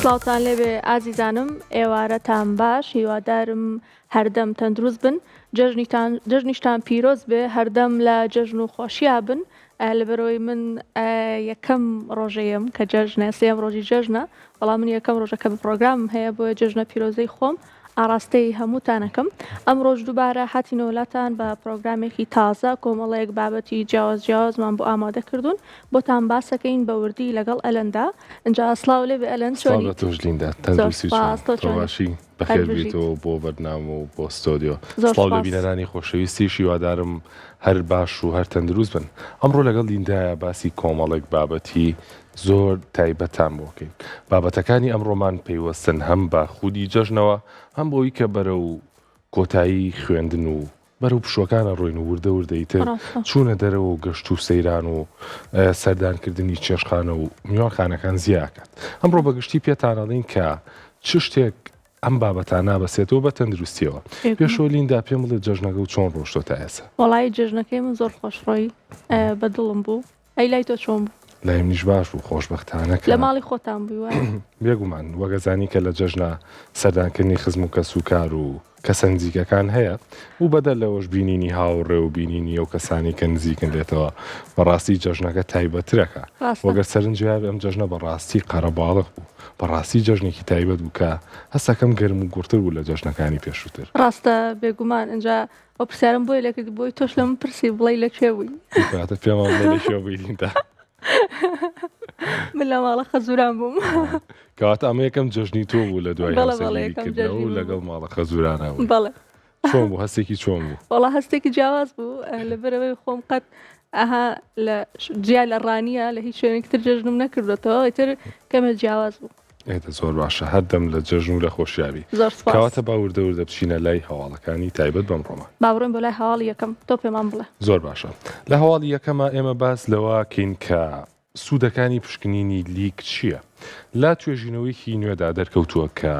سڵاوتان لێبێ ئازیزانم، ئێوارەتان باش، هیوادارم هەردەم تەندروست بن، جەژنیشتان پیرۆز بێ، هەردەم لە جەژن و خۆشییا بن. لەبەرەوەی من یەکەم ڕۆژەیەم کە جەژنە، سێم ڕۆژی جەژنە، بەڵام من یەکەم ڕۆژەکە بە پرۆگرامم هەیە بۆیە جەژنە پیرۆزەی خۆم ئاراستەی هەمووتانەکەم. ئەم ڕۆژ دووبارە هاتینەوە وڵاتان بە پرۆگرامێکی تازە، کۆمەڵەیەک بابەتی جیاوازمان بۆ ئامادە کردوون بۆتان باسەکەین بە وردی لەگەڵ ئەلەندا. اینجا سڵاو لێبێ ئەلەن، چۆنی؟ تۆش لیندا تەندروستی باشی بەخێر بیتەوە بۆ بەرنامە و بۆ ستۆدیۆ. سڵاو لە بینەرانی خۆشەویستیش، هیوادارم هەر باش و هەر تەندروست بن. ئەمڕۆ لەگەڵ لیندایە باسی کۆمەڵێک بابەتی زۆر تایبەتان بۆکەین. بابەتەکانی ئەمڕۆمان پەیوەستن هەم بە خودی جەژنەوە، هەم بۆی کە بەرە و کۆتایی خوێندن و بەرەو پشوەکانە ڕۆین و وردە وردەیتر چوونە دەرەوە و گەشت و سەیران و سەردانکردنی چێشخانە و میوانخانەکان زیاکات. ئەمڕۆ بەگشتی پێتانەڵین کە چ شتێک ئەم بابەتانە بەسێتەوە بە تەندروستیەوە. پێشەوە لیندا پێم بڵێ جەژنەکە و چۆن ڕۆشتۆ تا ئێستا؟ وەڵای جەژنەکەی من زۆر خۆشڕۆی بەدڵم بوو. ئەی لای تۆ چۆن بوو؟ لایم نیش باش بوو، خۆشبەختانەکە. لە ماڵی خۆتان بووی؟ بێگومان وەگەزانی کە لە جەژنە سەردانکردنی خزم و کەسوکار و کەسە نزیکەکان هەیە و بەدە لەوەش بینینی هاوڕێ و بینینی ئەو کەسانی کە نزیکن دێتەوە بەڕاستی جەژنەکە تایبەترەکە. وەگەر سەرنجیار ئەم جەژنە بەڕاستی قەرەباڵغ بوو، بەڕاستی جەژنێکی تایبەت بوو کە هەستەکەم گەرم و گورتر بوو لە جەژنەکانی پێشووتر. ڕاستە بێگومان. اینجا ئەو پرسیارم بۆی لەکرد بۆی تۆش لە من پرسی بڵێ لەکوێ بووی؟ پێم لەکوێ بووی لیندا؟ من لە ماڵە خەزوران بووم. کەواتە ئەمە یەکەم جەژنی تۆ بوو لە دوای هەڵسەنگاریکردنەوە و لەگەڵ ماڵە خەزورانە بوو. بەڵێ. چۆن بوو؟ هەستێکی چۆن بوو؟ وەڵا هەستێکی جیاواز بوو، لەبەرەوەی خۆم قەت ئەها لە جیا لە ڕانیە لە هیچ شوێنێکتر جەژنم نەکردوێتەوە، ئیتر کەمە جیاواز بوو. ئێتە زۆر باشە، هەردەم لە جەژن و لە خۆشیاوی. کەواتە با وردە وردە بچینە لای هەواڵەکانی تایبەت بەمڕۆمان. باوڕێن بۆ لای هەواڵی یەکەم، تۆ پێمان بڵێ. زۆر باشە. لە هەواڵی یەکەمە ئێمە باس لەوەکەین کە سوودەکانی پشکنینی لیک چییە؟ لا توێژینەوەیکی نوێدا دەرکەوتووە کە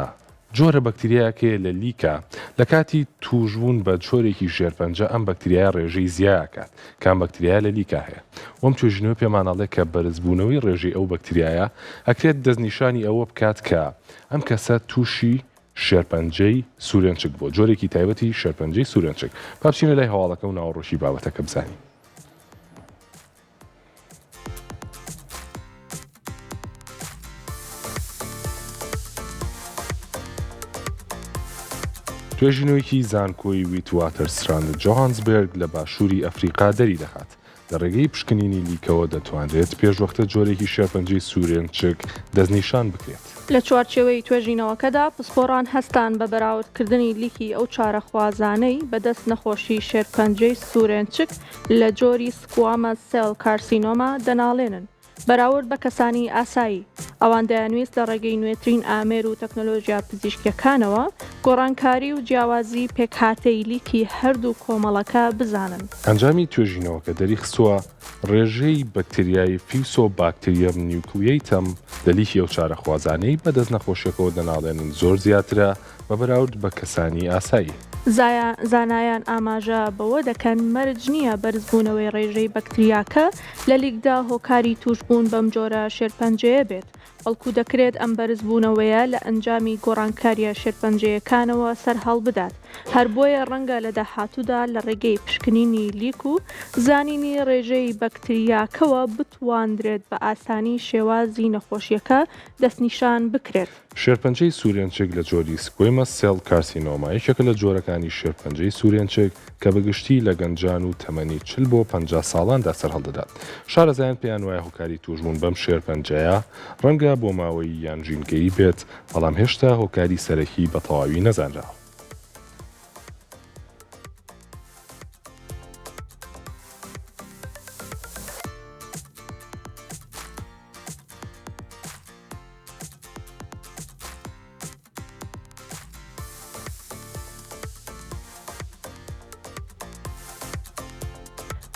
جۆرە بەکتریاکێ لە لیکە لە کاتی توژبوون بە جۆرێکی ژێرپەنجە ئەم بەکتریا ڕێژەی زیاکات کام بەکتریا لە لیکە هەیە. وەم توێژینەوە پێمانەڵێ کە بەرزبوونەوەی ڕێژەی ئەو بەکتریایە ئەکرێت دەستنیشانی ئەوە بکات کە ئەم کەسە تووشی شێرپەنجەی سوورێنچک بۆ جۆرێکی تایبەتی شێرپەنجەی سوورێنچک. پاپچینە لای هەواڵەکە و ناوەڕۆشی بابەتەکە بزانین. توێژینەوەیکی زانکۆی ویتواتەرستراند جۆهانسبێرگ لە باشووری ئەفریقا دەری دەخات. لە ڕێگەی پشکنینی لیکەوە دەتوانرێت پێشوەختە جۆرێکی شێرپەنجەی سوورێنچک دەستنیشان بکرێت. لە چوارچێوەی توێژینەوەکەدا پسپۆڕان هەستان بە بەراوردکردنی لیکی ئەو چارەخوازانەی بەدەست نەخۆشی شێرپەنجەی سوورێنچک لە جۆری سکوامە سێل کارسینۆما دەناڵێنن. بەراورد بە کەسانی ئاسایی، ئەوان دەیانویست لە ڕێگەی نوێترین ئامێر و تەکنۆلۆژیا پزیشکیەکانەوە گۆڕانکاری و جیاوازی پێکهاتەی لیکی هەردوو کۆمەڵەکە بزانن. ئەنجامی توێژینەوەکە دەریخستووە ڕێژەی بەکتریای فیوسۆ باکتریەم نیوکلیەیتەم لە لیکی ئەو چارەخوازانەی بەدەست نەخۆشیەکەەوە دەناڵێنن زۆر زیاترە بە بەراورد بە کەسانی ئاسایی. زانایان ئاماژە بەوە دەکەن مەرج نییە بەرزبوونەوەی ڕێژەی بەکتریاکە لە لیکدا هۆکاری توشبوون بەم جۆرە شێرپەنجەیە بێت، بەڵکو دەکرێت ئەم بەرزبوونەوەیە لە ئەنجامی گۆڕانکاریە شێرپەنجەیەکانەوە سەر هەڵ بدات. هەر بۆیە ڕەنگە لە داهاتوودا لە ڕێگەی پشکنینی لیک و زانینی ڕێژەی بەکتریاکەوە بتواندرێت بە ئاسانی شێوازی نەخۆشیەکە دەستنیشان بکرێت. شێرپەنجەی سوورێنچک لە جۆری سکوێمە سێل کارسینۆما یەکێکە لە جۆرەکانی شێرپەنجەی سوورێنچک کە بەگشتی لە گەنجان و تەمەنی 40 بۆ 50 ساڵاندا سەر هەڵدەدات. شارەزایان پێیان وایە هۆکاری توژبوون بەم شێرپەنجەیە ڕەنگە بۆ ماوەی یان ژینگەی بێت، بەڵام هێشتا هۆکاری سەرەکی بە تەواوی نەزانراوە.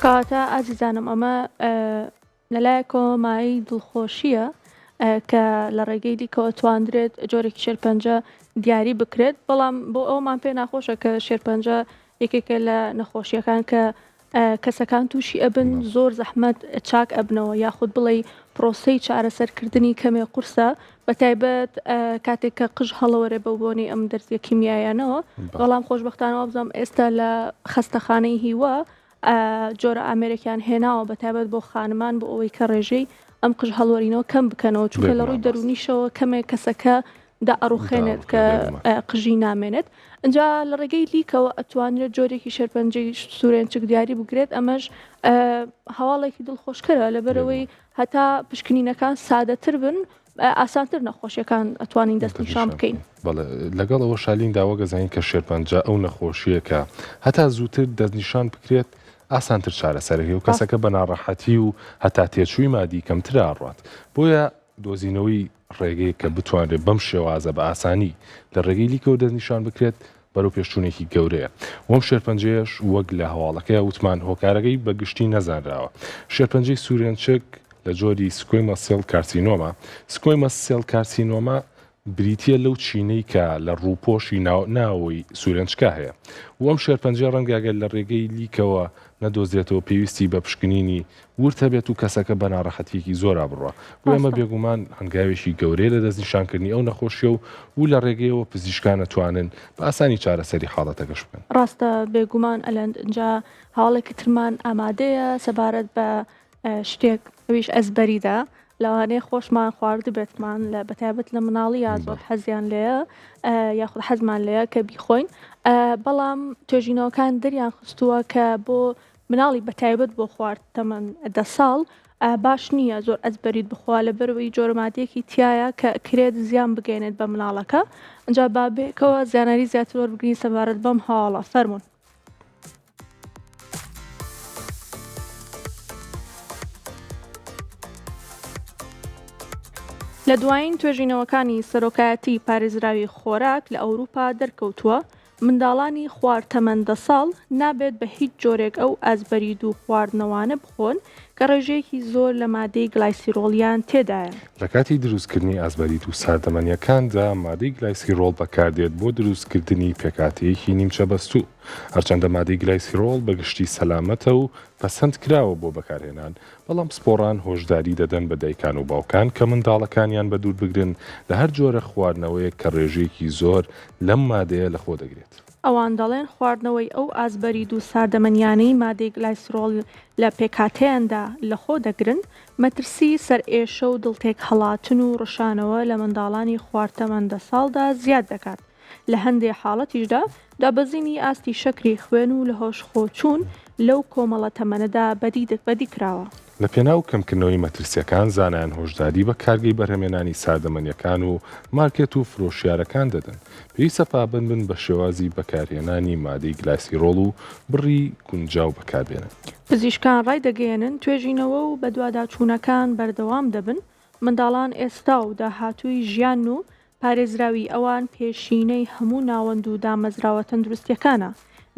کەواتە ئازیزانم ئەمە لەلایەکەوە مای دڵخۆشیە کە لە ڕێگەی دیکەوە تواندرێت جۆرێکی شێرپەنجە دیاری بکرێت، بەڵام بۆ ئەومان پێ ناخۆشە کە شێرپەنجە یەکێکە لە نەخۆشیەکان کە کەسەکان تووشی ئەبن زۆر زەحمەت چاک ئەبنەوە یاخود بڵێ پرۆسەی چارەسەرکردنی کەمێ قورسە بەتایبەت کاتێک کە قژ هەڵەوەرە بە بۆنی ئەم دەرزیە کیمیایانەوە بەڵام خۆشبەختانەوە بزانم ئێستا لە خەستەخانەی هیوە جۆرە ئامێرێکیان هێناوە بەتایبەت بۆ خانمان بۆ ئەوەی کە ڕێژەی ئەم قژ هەڵوەرینەوە کەم بکەنەوە چونکە لە ڕووی دەرونیشەوە کەمێک کەسەکە دا ئەڕوخێنێت کە قژی نامێنێت اینجا لە ڕێگەی لیکەوە ئەتوانرێت جۆرێکی شێرپەنجەی سوورێنچک دیاری بگرێت ئەمەش هەواڵێکی دڵخۆشکەرە لەبەرەوەی هەتا پشکنینەکان سادەتر بن ئاسانتر نەخۆشیەکان ئەتوانین دەستنیشان بکەین. بەڵێ لەگەڵ ئەوە شالین داوا گەزانین کە شێرپەنجە ئەو نەخۆشیەکە هەتا زووتر دەستنیشان بکرێت ئاسانتر چارەسەرەکەی و کەسەکە بە ناڕەحەتی و هەتا تێچووی مادی کەمتر ئاڕات بۆیە دۆزینەوەی ڕێگەی کە بتوانرێت بەم شێوازە بە ئاسانی لە ڕێگەی لیکەوە دەستنیشان بکرێت بەرەو پێشچوونێکی گەورەیە. وەم شێرپەنجەیەش وەک لە هەواڵەکەی وتمان هۆکارەکەی بە گشتی نەزانراوە. شێرپەنجەی سوورێنچک لە جۆری سکۆیمە سێڵ کارسینۆما. سکۆیمە سێڵ کارسینۆما بریتە لەو چینەی کە لە ڕووپۆشی ناوەوەی سوورێنچکە هەیە. وەم شێرپەنجە ڕەنگاگەل لە ڕێگەی لیکەوە نەدۆزێتەوە پێویستی بە پشکنینی ورتە بێت و کەسەکە بە ناڕەحەتیەکی زۆر بڕوە. بۆ ئەمە بێگومان هەنگاوێکی گەورەیە لە دەستنیشانکردنی ئەو نەخۆشیە و لە ڕێگەیەوە پزیشکان ئەتوانن بە ئاسانی چارەسەری حاڵەتەکەش بکەن. ڕاستە بێگومان ئەلەند اینجا هەواڵێکی ترمان ئامادەیە سەبارەت بە شتێک ئەویش ئەزبەریدا لەوانەیە خۆشمان خوارد بێتمان لە بەتایبەت لە مناڵی یا زۆر حەزیان لێە یاخود حەزمان لێە کە بیخۆین بەڵام توێژینەوەکان دەریان خستووە کە بۆ مناڵی بەتایبەت بۆ خوارد تەمەن 10 ساڵ باش نییە زۆر ئەزبەریت بخوا لە بەرەوەی جۆرەمادیەکی تایە کە کرێت زیان بگەێنێت بە مناڵەکە ئەنجا بابێکەوە زیانەری زیاتر وەربگرین سەبارەت بەم هەواڵە فەرمونون. لە دوایین توێژینەوەکانی سەرۆکایەتی پارێزراوی خۆراک لە ئەوروپا دەرکەوتووە منداڵانی خوارد تەمەن 10 ساڵ نابێت بە هیچ جۆرێک ئەو ئازبەرید و خواردنەوانە بخۆن کە ڕێژەیەکی زۆر لە مادەی گلایسیرۆڵیان تێدایە. لە کاتی دروستکردنی ئازبەریت و ساردەمەنیەکاندا مادەی گلایسیرۆڵ بەکاردێت بۆ دروستکردنی پێکاتەیەکی نیمچە بەستوو. هەرچەندە مادەی گلایسیرۆڵ بە گشتی سەلامەتە و پەسەند کراوە بۆ بەکارهێنان بەڵام سپۆڕان هۆشداری دەدەن بە دایکان و باوکان کە منداڵەکانیان بە دوور بگرن لە هەر جۆرە خواردنەوەیە کە ڕێژەیەکی زۆر لەم مادەیە لەخۆ دەگرێت. ئەوان دەڵێن خواردنەوەی ئەو ئازبەرید و ساردەمەنیانەی مادەی گلایسیرۆڵ لە پێکاتەیاندا لەخۆ دەگرن مەترسی سەرئێشە و دڵتێک هەڵاتن و ڕشانەوە لە منداڵانی خواردتەمەن 10 ساڵدا زیاد دەکات. لە هەندێک حاڵەتیشدا دابەزینی ئاستی شەکری خوێن و لە هۆش خۆچوون لەو کۆمەڵە تەمەنەدا بەدی کراوە. لە پێناو کەمکردنەوەی مەترسیەکان زانایان هۆشداری بە کارگەی بەرهەمێنانی ساردەمەنیەکان و مارکێت و فرۆشیارەکان دەدەن. پێویستە پابند بن بە شێوازی بەکارهێنانی مادەی گلایسیرۆڵ و بڕی گونجاو بەکاربێنن. پزیشکان ڕای دەگەێنن توێژینەوە و بە دوواداچوونەکان بەردەوام دەبن منداڵان ئێستا و داهاتووی ژیان و پارێزراوی ئەوان پێشینەی هەموو ناوەند و دامەزراوە تەندروستیەکانە.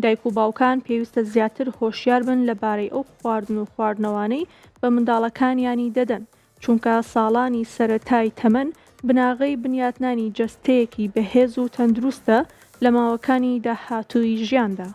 دایک و باوکان پێویستە زیاتر هۆشیار بن لەبارەی ئەو خواردن و خواردنەوانەی بە منداڵەکانیانی دەدەن چونکە ساڵانی سەرەتای تەمەن بناغەی بنیاتنانی جەستەیەکی بەهێز و تەندروستە لە ماوەکانی داهاتووی ژیاندا.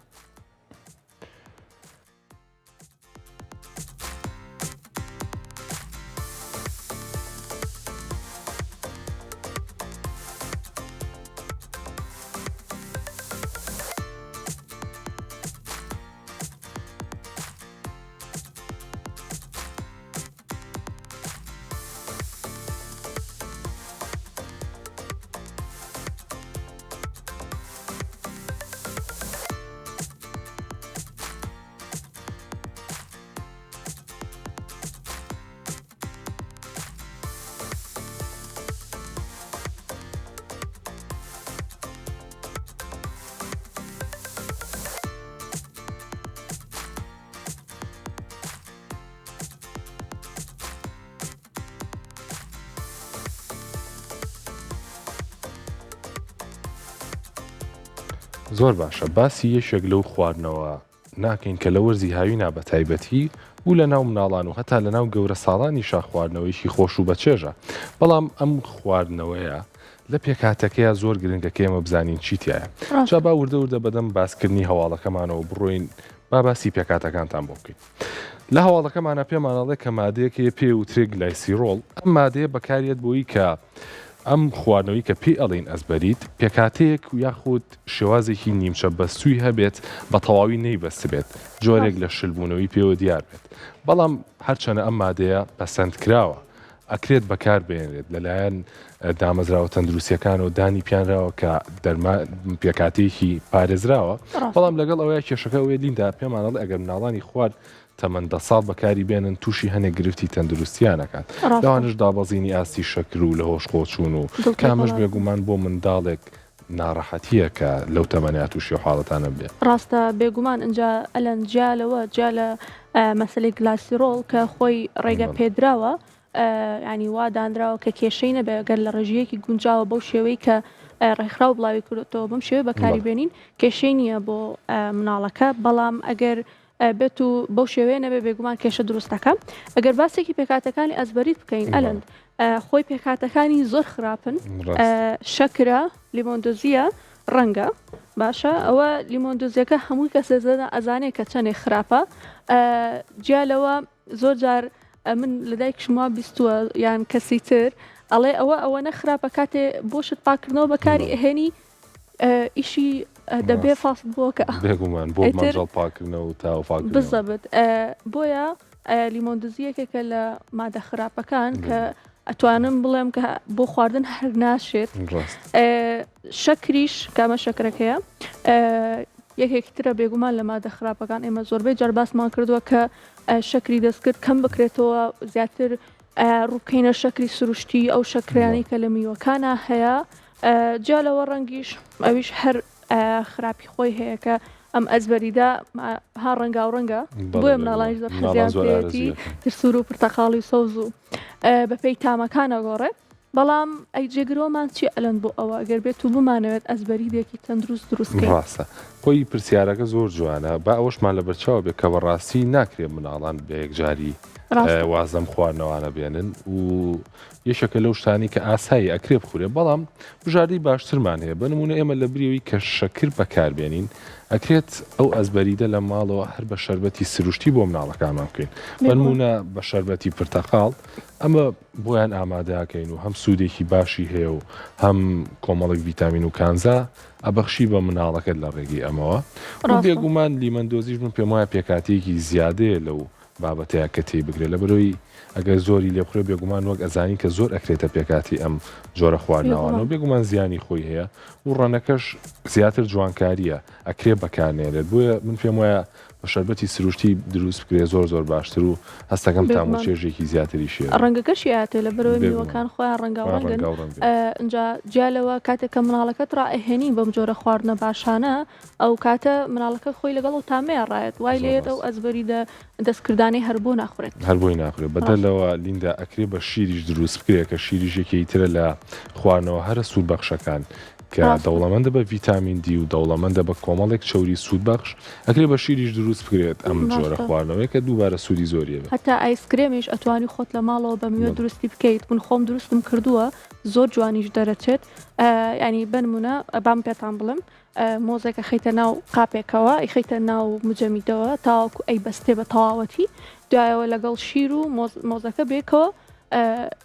زۆر باشە باسی یەشێک لەو خواردنەوە ناکەین کە لە وەرزی هاوینا بە تایبەتی و لە ناو مناڵان و هەتا لە ناو گەورە ساڵانی شاخواردنەوەیشی خۆش و بەچێژە بەڵام ئەم خواردنەوەیە لە پێکاتەکەیە زۆر گرنگەکە ئێمە بزانین چیتیایە. جا با وردە بەدەم باسکردنی هەواڵەکەمانەوە بڕۆین با باسی پێکاتەکانتان بۆ بکەین. لە هەواڵەکەمانە پێمانەڵێ کە مادەیەکە پێ وترێ گلایسیرۆڵ، ئەم مادەیە بەکارێت بۆی کە ئەم خواردنەوەی کە پێی ئەڵین ئەزبەریت پێکاتەیەک و یاخود شێوازێکی نیمچە بەستووی هەبێت بە تەواوی نەیبەست بێت، جۆرێک لە شلبوونەوەی پێوە دیار بێت. بەڵام هەرچەنە ئەم مادەیە پەسەند کراوە ئەکرێت بەکار بێنرێت لەلایەن دامەزراوە تەندروستیەکان و دانی پیانراوە کە پێکاتێکی پارێزراوە، بەڵام لەگەڵ ئەوەیە کێشەکە وێ لیندا پێمانەڵ ئەگەر مناڵانی خوارد تەمەندە ساڵ بەکاری بێنن تووشی هەنێک گرفتی تەندروستیانەکات، لەوانش دابەزینی ئاستی شەکر و لە هۆش خۆچوون و کامەش بێگومان بۆ منداڵێک ناڕەحەتیە کە لەو تەمەنیا تووشی حاڵەتانە بێت. ڕاستە بێگومان ئەجا ئەلەن جیالەوە جا لە مەسلەی گلاسیرۆڵ کە خۆی ڕێگە پێدراوە، ینی وا دانراوە کە کێشەی نەبێ گەر لە ڕێژیەکی گونجاوە بەو شێوەی کە ڕێکخراو بڵاوی کردێتەوە بەم شێوەیە بەکاری بێنین کێشەی نییە بۆ مناڵەکە، بەڵام ئەگەر بێت و بەو شێوەیە نەبێ بێگومان کێشە دروستەکە. ئەگەر باسێکی پێکاتەکانی ئەزبەریت بکەین ئەلەند خۆی پێکاتەکانی زۆر خراپن، شەکرە، لیمۆندۆزیە، ڕەنگە باشە ئەوە لیمۆندۆزیەکە هەمووی کەسە ئەزانێت کە چەندێک خراپە. جیالەوە زۆر جار من لە دایکشم وا بیستووە یان کەسی تر ئەڵێ ئەوە نەخراپە کاتێ بۆشت پاکردنەوە بەکاری ئەهێنی ئیشی دەبێ فاست بۆکە بێگومان بۆ مەنجەڵ پاکردنەوە و تاوفاکردنەوە بزەبت. بۆیە لیمۆندۆزیەکێکە لە مادە خراپەکان کە ئەتوانم بڵێم کە بۆ خواردن هەر ناشێت. شەکریش کامە شەکرەکەیە یەکێکی ترە بێگومان لە مادە خراپەکان ئێمە زۆربەی جەرباسمان کردووە کە شەکری دەستکرد کەم بکرێتەوە زیاتر ڕووکەینە شەکری سروشتی ئەو شەکرانی کە لە میوەکانە هەیە. جالەوە ڕەنگیش ئەویش هەر خراپی خۆی هەیە کە ئەم ئەزبەریدا ها ڕەنگا و ڕەنگە بۆیە مناڵانیش زۆر حەزیان پێێتی ترسور و پرتەقاڵی و سەوز و بەپێی تامەکانە گۆڕێ. بەڵام ئەی جێگرۆمان چی ئەلەن بۆ ئەوە ئەگەر بێت و بمانەوێت ئەزبەریدێکی تەندروست دروستکەین. ڕاستە خۆی پرسیارەکە زۆر جوانە با ئەوشمان لە بەرچاو بێت کە بەڕاستی ناکرێت مناڵان بە یەکجاری وازەم خواردنەوەوانە بێنن و یەشەکە لەو شتانی کە ئاسایی ئەکرێ بخورێ، بەڵام بژاردی باشترمان هەیە. بە نمونە ئێمە لە بریەوەی کە شەکر بەکاربێنین ئەکرێت ئەو ئەزبەریدە لە ماڵەوە هەر بە شەربەتی سروشتی بۆ مناڵەکانمان بکەین، بە نمونە بە شەربەتی پرتەقاڵ ئەمە بۆیان ئامادەکەین و هەم سوودێکی باشی هەیە و هەم کۆمەڵێک ڤیتامین و کانزا ئەبەخشی بە مناڵەکەت لە ڕێگەی ئەمەوە. بێگومان لیمەندۆزیش من پێم وایە پێکاتەیەکی زیادەیە لەو بابەتەیە کە تێی بگرێت لە بەرەوەی ئەگەر زۆری لێبخورێ بێگومان وەک ئەزانی کە زۆر ئەکرێتە پێکاتی ئەم جۆرە خواردنەوەوانەوە بێگومان زیانی خۆی هەیە و ڕەنەکەش زیاتر جوانکاریە ئەکرێ بەکارنێرێت. بۆیە من پێم وایە بە شەربەتی سروشتی دروست بکرێ زۆر باشتر و هەستەکەم تام و چێژێکی زیاتری شێ. ڕەنگەکەشی هاتێ لە بەرەوەی میوەکان خۆیان ڕەنگاوڕەنگن. ئەجا جیالەوە کاتێک کە مناڵەکەت ڕائەهێنی بەم جۆرە خواردنە باشانە ئەو کاتە مناڵەکە خۆی لەگەڵ و تامەیە ڕایەت وای لێت ئەو ئەزبەری دەستکردانی هەربۆ ناخورێت هەربۆی ناخورێت. بەدەلەوە لیندا ئەکرێ بە شیریش دروست بکرێت کە شیریژێکی ترە لە خواردنەوە هەرە سوودبەخشەکان کە دەوڵەمەندە بە ڤیتامین دی و دەوڵەمەندە بە کۆمەڵێک چەوری سوودبەخش ئەکرێ بە شیریش دروست بکرێت ئەم جۆرە خواردنەوەی کە دووبارە سوودی زۆریە بێت. هەتا ئایسکرێمیش ئەتوانی خۆت لە ماڵەوە بە میوە دروستی بکەیت. من خۆم دروستم کردووە زۆر جوانیش دەرەچێت. ینی بنمونە بام پێتان بڵم مۆزێکە خەیتە ناو قاپێکەوە ئەیخەیتە ناو مجەمیدەوە تاوەکو ئەی بەستێ بە تەواوەتی دوایەوە لەگەڵ شیر و مۆزەکە بێکەوە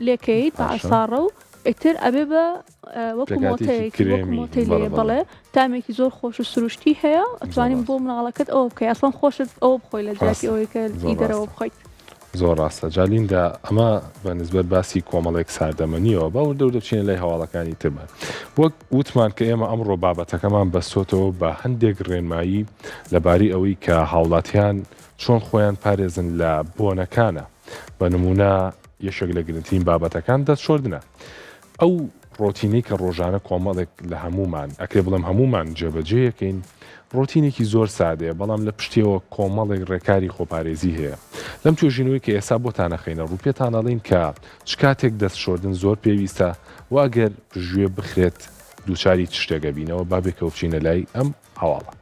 لێکەیت بە ئاساڕە و ئیتر ئەبێ بە وەکو مۆتەی لێ بڵێ تامێکی زۆر خۆش و سروشتی هەیە ئەتوانین بۆ مناڵەکەت ئەوە بکەی ئەسڵان خۆشت ئەوە بخۆی لە جاتی ئەوەی کە ئیدەرەوە بخۆیت. زۆر ڕاستە جالیندا ئەمە بە نسبەت باسی کۆمەڵێک ساردەمەنیەوە بە وردە دەچینە لای هەواڵەکانی ترمە وەک وتمان کە ئێمە ئەمڕۆ بابەتەکەمان بەستۆتەوە بە هەندێک ڕێنمایی لەباری ئەوەی کە هاوڵاتیان چۆن خۆیان پارێزن لە بۆنەکانە. بە نمونە یەشێک لە گرنگترین بابەتەکان دەستشۆردنە. ئەو ڕۆتینەی کە ڕۆژانە کۆمەڵێک لە هەمومان ئەکرێ بڵێم هەمومان جێبەجێیەکەین ڕۆتینێکی زۆر سادەیە بەڵام لە پشتیەوە کۆمەڵێک ڕێکاری خۆپارێزی هەیە. لەم توێژینەوەی کە ئێستا بۆتانەخینە ڕوپێتانەڵین کە چ کاتێک دەستشۆردن زۆر پێویستە واگەر ژوێ بخرێت دووچاری چ شتێکە بینەوە بابێکە بچینە لای ئەم هەواڵە.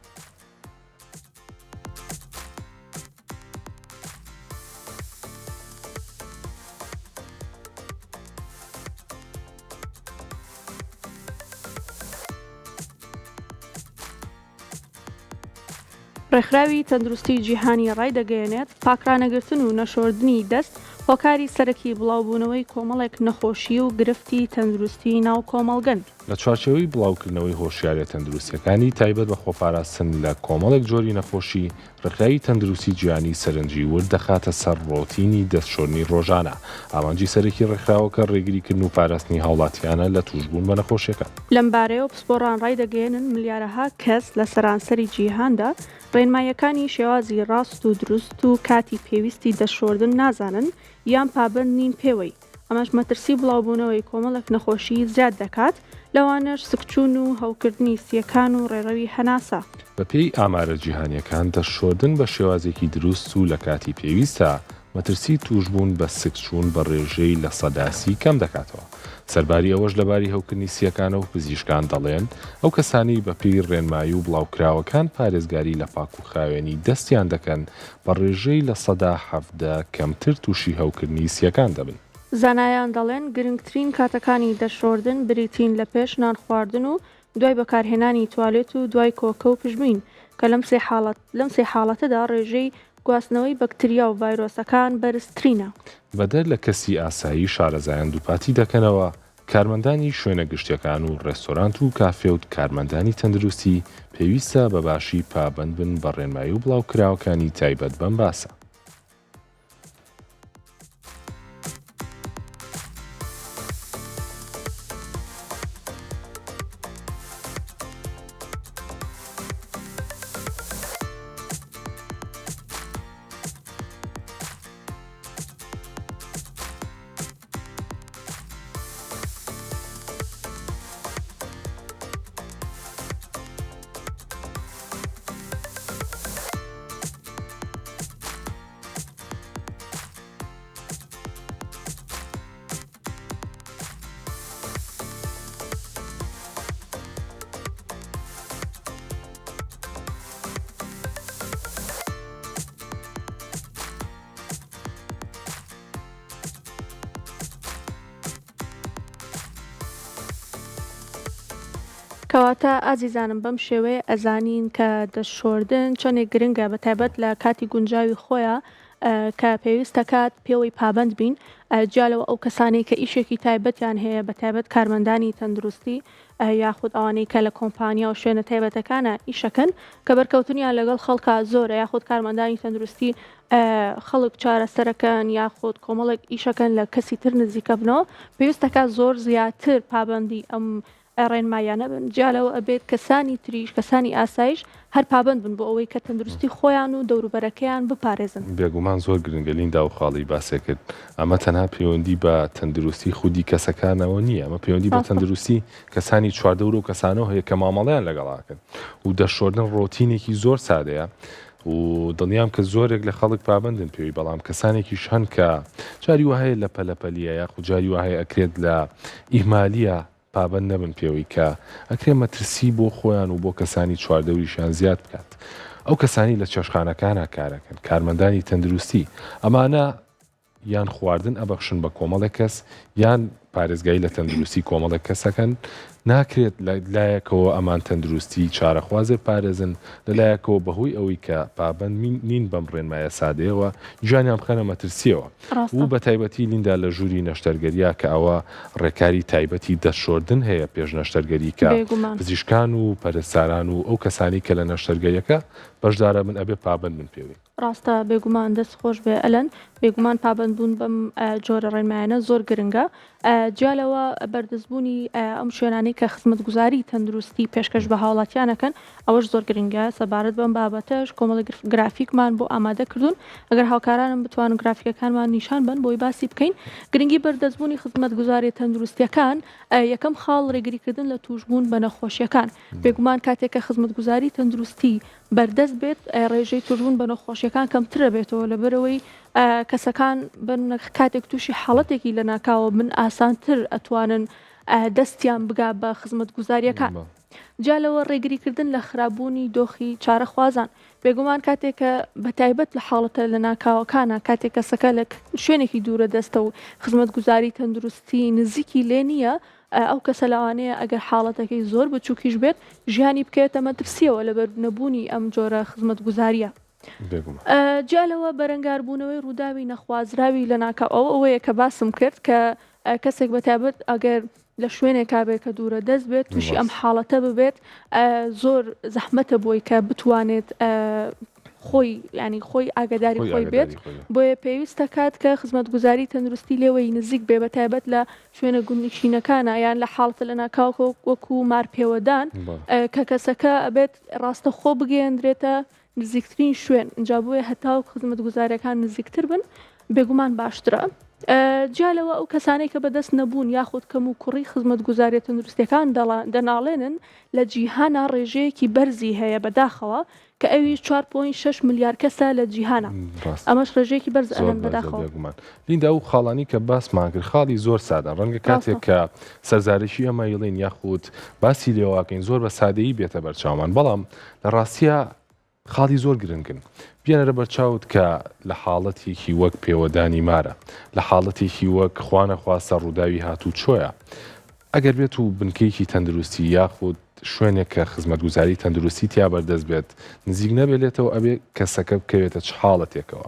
ڕێکخراوی تەندروستی جیهانی ڕایدەگەیەنێت پاکرانەگرتن و نەشۆردنی دەست هۆکاری سەرەکی بڵاوبوونەوەی کۆمەڵێک نەخۆشی و گرفتی تەندروستی ناو کۆمەڵگەن. لە چوارچێوەی بڵاوکردنەوەی هۆشیارە تەندروستیەکانی تایبەت بە خۆپاراستن لە کۆمەڵێک جۆری نەخۆشی، ڕێکخراوی تەندروستی جیهانی سەرنجی ورد دەخاتە سەر ڕۆتینی دەستشۆرنی ڕۆژانە. ئامانجی سەرەکی ڕێکخراوەکە ڕێگریکردن و پاراستنی هاوڵاتیانە لە توشبوون بە نەخۆشیەکان. لەم بارەیەوە پسپۆڕان ڕایدەگەیەنن ملیارەها کەس لە سەرانسەری جیهاندا ڕێنماییەکانی شێوازی ڕاست و دروست و کاتی پێویستی دەستشۆردن نازانن یان پابند نین پێوەی. ئەمەش مەترسی بڵاوبوونەوەی کۆمەڵێک نەخۆشی زیاد دەکات، لەوانەش سکچوون و هەوکردنی سیەکان و ڕێڕەوی هەناسە. بەپێی ئامارە جیهانیەکان دەستشۆردن بە شێوازێکی دروست و لە کاتی پێویستە مەترسی توشبوون بە سکچوون بە ڕێژەی لە سەداسی کەم دەکاتەوە. سەرباری ئەوەش لەباری هەوکردنی سیەکانە و پزیشکان دەڵێن ئەو کەسانی بەپێی ڕێنمایی و بڵاوکراوەکان پارێزگاری لە پاک و خاوێنی دەستیان دەکەن بە ڕێژەی لە سەدا 17 کەمتر تووشی هەوکردنی سیەکان دەبن. زانایان دەڵێن گرنگترین کاتەکانی دەستشۆردن بریتین لە پێش نان خواردن و دوای بەکارهێنانی توالێت و دوای کۆکە و پشمین کە لەم سێ حاڵەتەدا ڕێژەی گواستنەوەی بەکتریا و ڤایرۆسەکان بەرزترینە. بەدەر لە کەسی ئاسایی شارەزایان دووپاتی دەکەنەوە، کارمەندانی شوێنە گشتیەکان و ڕێستۆرانت و کافێ و کارمەندانی تەندروستی پێویستە بەباشی پابند بن بە ڕێنمایی و بڵاوکراوەکانی تایبەت بەم باسە. کەواتە ئازیزانم بەم شێوەیە ئەزانین کە دەستشۆردن چۆنێک گرنگە بە تایبەت لە کاتی گونجاوی خۆیە کە پێویستە کات پێوەی پابند بین جالەوە ئەو کەسانی کە ئیشێکی تایبەتیان هەیە بە تایبەت کارمەندانی تەندروستی یاخود ئەوانەی کە لە کۆمپانیا و شوێنە تایبەتەکانە ئیشەکەن کە بەرکەوتنیان لەگەڵ خەڵکا زۆرە یاخود کارمەندانی تەندروستی خەڵک چارەسەرەکەن یاخود کۆمەڵێک ئیشەکەن لە کەسی تر نزیکە بنەوە پێویستەکە زۆر زیاتر پابندی ئەم ڕێنمایانە بن جالەوە ئەبێت کەسانی تریش کەسانی ئاسایش هەر پابند بن بۆ ئەوەی کە تەندروستی خۆیان و دەوروبەرەکەیان بپارێزن. بێگومان زۆر گرنگە لیندا و خاڵی باسێ کرد ئەمە تەنها پەیوەندی بە تەندروستی خودی کەسەکانەوە نییە، ئەمە پەیوەندی بە تەندروستی کەسانی چواردەور و کەسانەوە هەیە کە مامەڵەیان لەگەڵاکەن و دەستشۆردن ڕۆتینێکی زۆر سادەیە و دڵنیام کە زۆرێک لە خەڵک پابندن پێوی بەڵام کەسانێکیش هەن کە جاری وهەیە لە پەلەپەلیە یاخود جاری وهەیە ئەکرێت لە ئیهمالیە پابند نەبن پێوەی کە ئەکرێ مەترسی بۆ خۆیان و بۆ کەسانی چواردەوریشیان زیاد بکات. ئەو کەسانی لە چێشخانەکانە کارەکەن کارمەندانی تەندروستی ئەمانە یان خواردن ئەبەخشن بە کۆمەڵێک کەس یان پارێزگایی لە تەندروستی کۆمەڵێک کەسەکەن ناکرێت لایەکەوە ئەمان تەندروستی چارەخوازێ پارێزن لەلایەکەوە بەهۆی ئەوەی کە پابند نین بەم ڕێنمایە سادەیەوە گیانیان بخەنە مەترسیەوە و بە تایبەتی لیندا لە ژووری نەشتەرگەریە کە ئەوە ڕێکاری تایبەتی دەستشۆردن هەیە پێش نەشتەرگەری کە پزیشکان و پەرستاران و ئەو کەسانی کە لە نەشتەرگەریەکە بەشدارە من ئەبێ پابند من پێوی. ڕاستە بێگومان دەست خۆش بێ ئەلەن بێگومان پابند بوون بەم جۆرە ڕێنمایانە زۆر گرنگە جالەوە بەردەستبوونی ئەم شوێنانەی کە خزمەتگوزاری تەندروستی پێشکەش بە هاوڵاتیانەکەن ئەوەش زۆر گرنگە سەبارەت بەم بابەتەش کۆمەڵی گرافیکمان بۆ ئامادە کردوون ئەگەر هاوکارانم بتوانن گرافیکەکانمان نیشان بن بۆی باسی بکەین. گرنگی بەردەستبوونی خزمەتگوزاری تەندروستیەکان یەکەم خاڵ ڕێگریکردن لە توشبوون بە نەخۆشیەکان بێگومان کاتێکە خزمەتگوزاری تەندروستی بەردەست بێت ڕێژەی توشبوون بە نەخۆشیەکان کەمترە بێتەوە لەبەرەوەی کەسەکان بن کاتێک تووشی حاڵەتێکی لە ناکاوە من ئاسانتر ئەتوانن دەستیان بگا بە خزمەتگوزاریەکان. جالەوە ڕێگریکردن لە خراببوونی دۆخی چارەخوازان بێگومان کاتێکە بە تایبەت لە حاڵەتە لە ناکاوەکانە کاتێک کەسەکە لە شوێنێکی دوورە دەستە و خزمەتگوزاری تەندروستی نزیکی لێ نییە ئەو کەسە لەوانەیە ئەگەر حاڵەتەکەی زۆر بچووکیش بێت ژیانی بکەوێتە مەترسیەوە لەبەر نەبوونی ئەم جۆرە خزمەتگوزاریە. جالەوە بەرەنگاربوونەوەی ڕووداوی نەخوازراوی لە ناکاو ئەوەیە کە باسم کرد کە کەسێک بەتابەت ئەگەر لە شوێنێکا بێت کە دوورە دەست بێت تووشی ئەم حاڵەتە ببێت زۆر زەحمەتە بۆی کە بتوانێت خۆی ئاگداری خۆی بێت بۆیە پێویستە کات کە خزمەتگوزاری تەندروستی لێوەی نزیک بێ بەتایبەت لە شوێنە گوندنشینەکانە یان لە حاڵتە لە ناکاو وەکو مارپێوەدان کە کەسەکە ئەبێت ڕاستە خۆ بگەیەندرێتە نزیکترین شوێن اینجا بۆیە هەتاو خزمەتگوزاریەکان نزیکتر بن بێگومان باشترە. جالەوە ئەو کەسانەی کە بەدەست نەبوون یاخود کەم و کوڕی خزمەتگوزاریە تەندروستیەکان دەناڵێنن لە جیهانە ڕێژەیەکی بەرزی هەیە بەداخەوە کە ئەوی 4.6 ملیار کەسە لە جیهانە ئەمەش ڕێژەیەکی بەرز ئەلەن بەداخەوە. لیندا ئەو خاڵانی کە باسمان کرد خاڵی زۆر سادە ڕەنگە کاتێک کە سەرزارشی ئەمە یڵین یاخود باسی لێواکەین زۆر بە سادەیی بێتە بەرچاومان بەڵام لە ڕاستیە خاڵی زۆر گرنگن بێنەرە بەرچاوت کە لە حاڵەتێکی وەک پێوەدانی مارە لە حاڵەتێکی وەک خوانە خواستە ڕووداوی هاتوو چۆیە ئەگەر بێت و بنکەیەکی تەندروستی یاخود شوێنێک کە خزمەتگوزاری تەندروستی تیا بەردەست بێت نزیک نەبێتەوە ئەبێ کەسەکە بکەوێتە چ حاڵەتێکەوە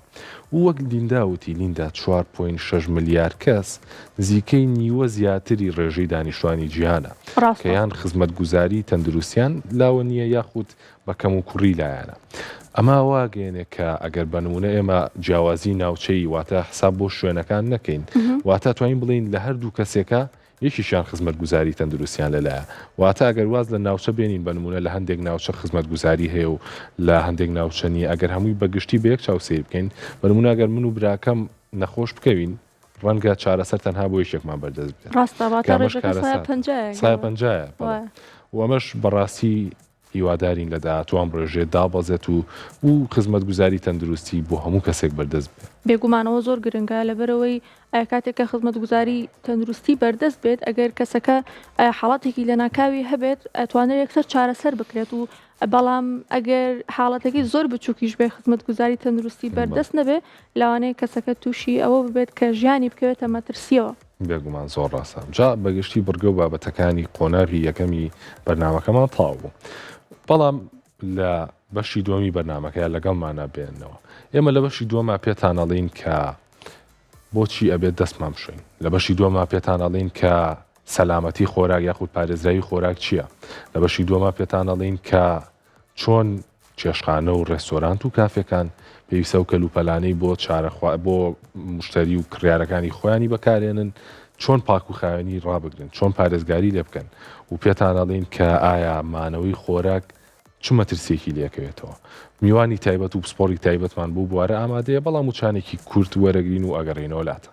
وەک لینداوتی لیندا 4.6 ملیار کەس نزیکەی نیوە زیاتری ڕێژەی دانیشتوانی جیهانە کە یان خزمەتگوزاری تەندروستیان لاوە نییە یاخود بە کەم و کوڕی لایەنە. ئەمە واگەێنێ کە ئەگەر بەنمونە ئێمە جیاوازی ناوچەی واتە حساب بۆ شوێنەکان نەکەین واتە توانین بڵین لە هەردوو کەسێکە یەکیشیان خزمەتگوزاری تەندروستیان لەلایە واتە ئەگەر واز لە ناوچە بێنین بەنمونە لە هەندێک ناوچە خزمەتگوزاری هەیە و لە هەندێک ناوچەنی ئەگەر هەمووی بەگشتی بە یەک چاوسێر بکەین بەنمونە ئەگەر من و براکەم نەخۆش بکەوین ڕەنگە چارەسەر تەنها بۆ یەکێکمان بەردەست بێت و ئەمەش بەڕاستی هیوادارین لە داهاتوان ڕێژێ دابەزێت و خزمەتگوزاری تەندروستی بۆ هەموو کەسێک بەردەست بێت. بێگومانەوە زۆر گرنگە لەبەرەوەی کاتێکە خزمەتگوزاری تەندروستی بەردەست بێت ئەگەر کەسەکە حاڵەتێکی لە ناکاوی هەبێت ئەتوانێت یەکسەر چارەسەر بکرێت و بەڵام ئەگەر حاڵەتەکەی زۆر بچووکیش بێ خزمەتگوزاری تەندروستی بەردەست نەبێ لەوانەیە کەسەکە تووشی ئەوە ببێت کە ژیانی بکەوێتە مەترسیەوە. بێگومان زۆر ڕاستە جا بەگشتی بڕگە و بابەتەکانی قۆناغی یەکەمی بەرنامەکەمان تاو بوو بەڵام لە بەشی دووەمی بەرنامەکە لەگەڵمانە بێنەوە ئێمە لە بەشی دووەما پێتانەڵین کە بۆچی ئەبێت دەستمان بشوین لە بەشی دووەما پێتانەڵین کە سەلامەتی خۆراک یاخود پارێزراوی خۆراک چییە لە بەشی دووەما پێتانەڵین کە چۆن چێشخانە و ڕێستۆرانت و کافەکان پێویستە و کەلوپەلانەی بۆ مشتری و کڕیارەکانی خۆیانی بەکارێنن چۆن پاک و خاوێنی ڕابگرن چۆن پارێزگاری لێ بکەن و پێتانەڵین کە ئایا مانەوەی خۆراک چ مەترسێکی لێکەوێتەوە میوانی تایبەت و پسپۆڕی تایبەتمان بوو بوارە ئامادەیە بەڵام وچانێکی کورت وەرەگرین و ئەگەڕێنەوە لاتە.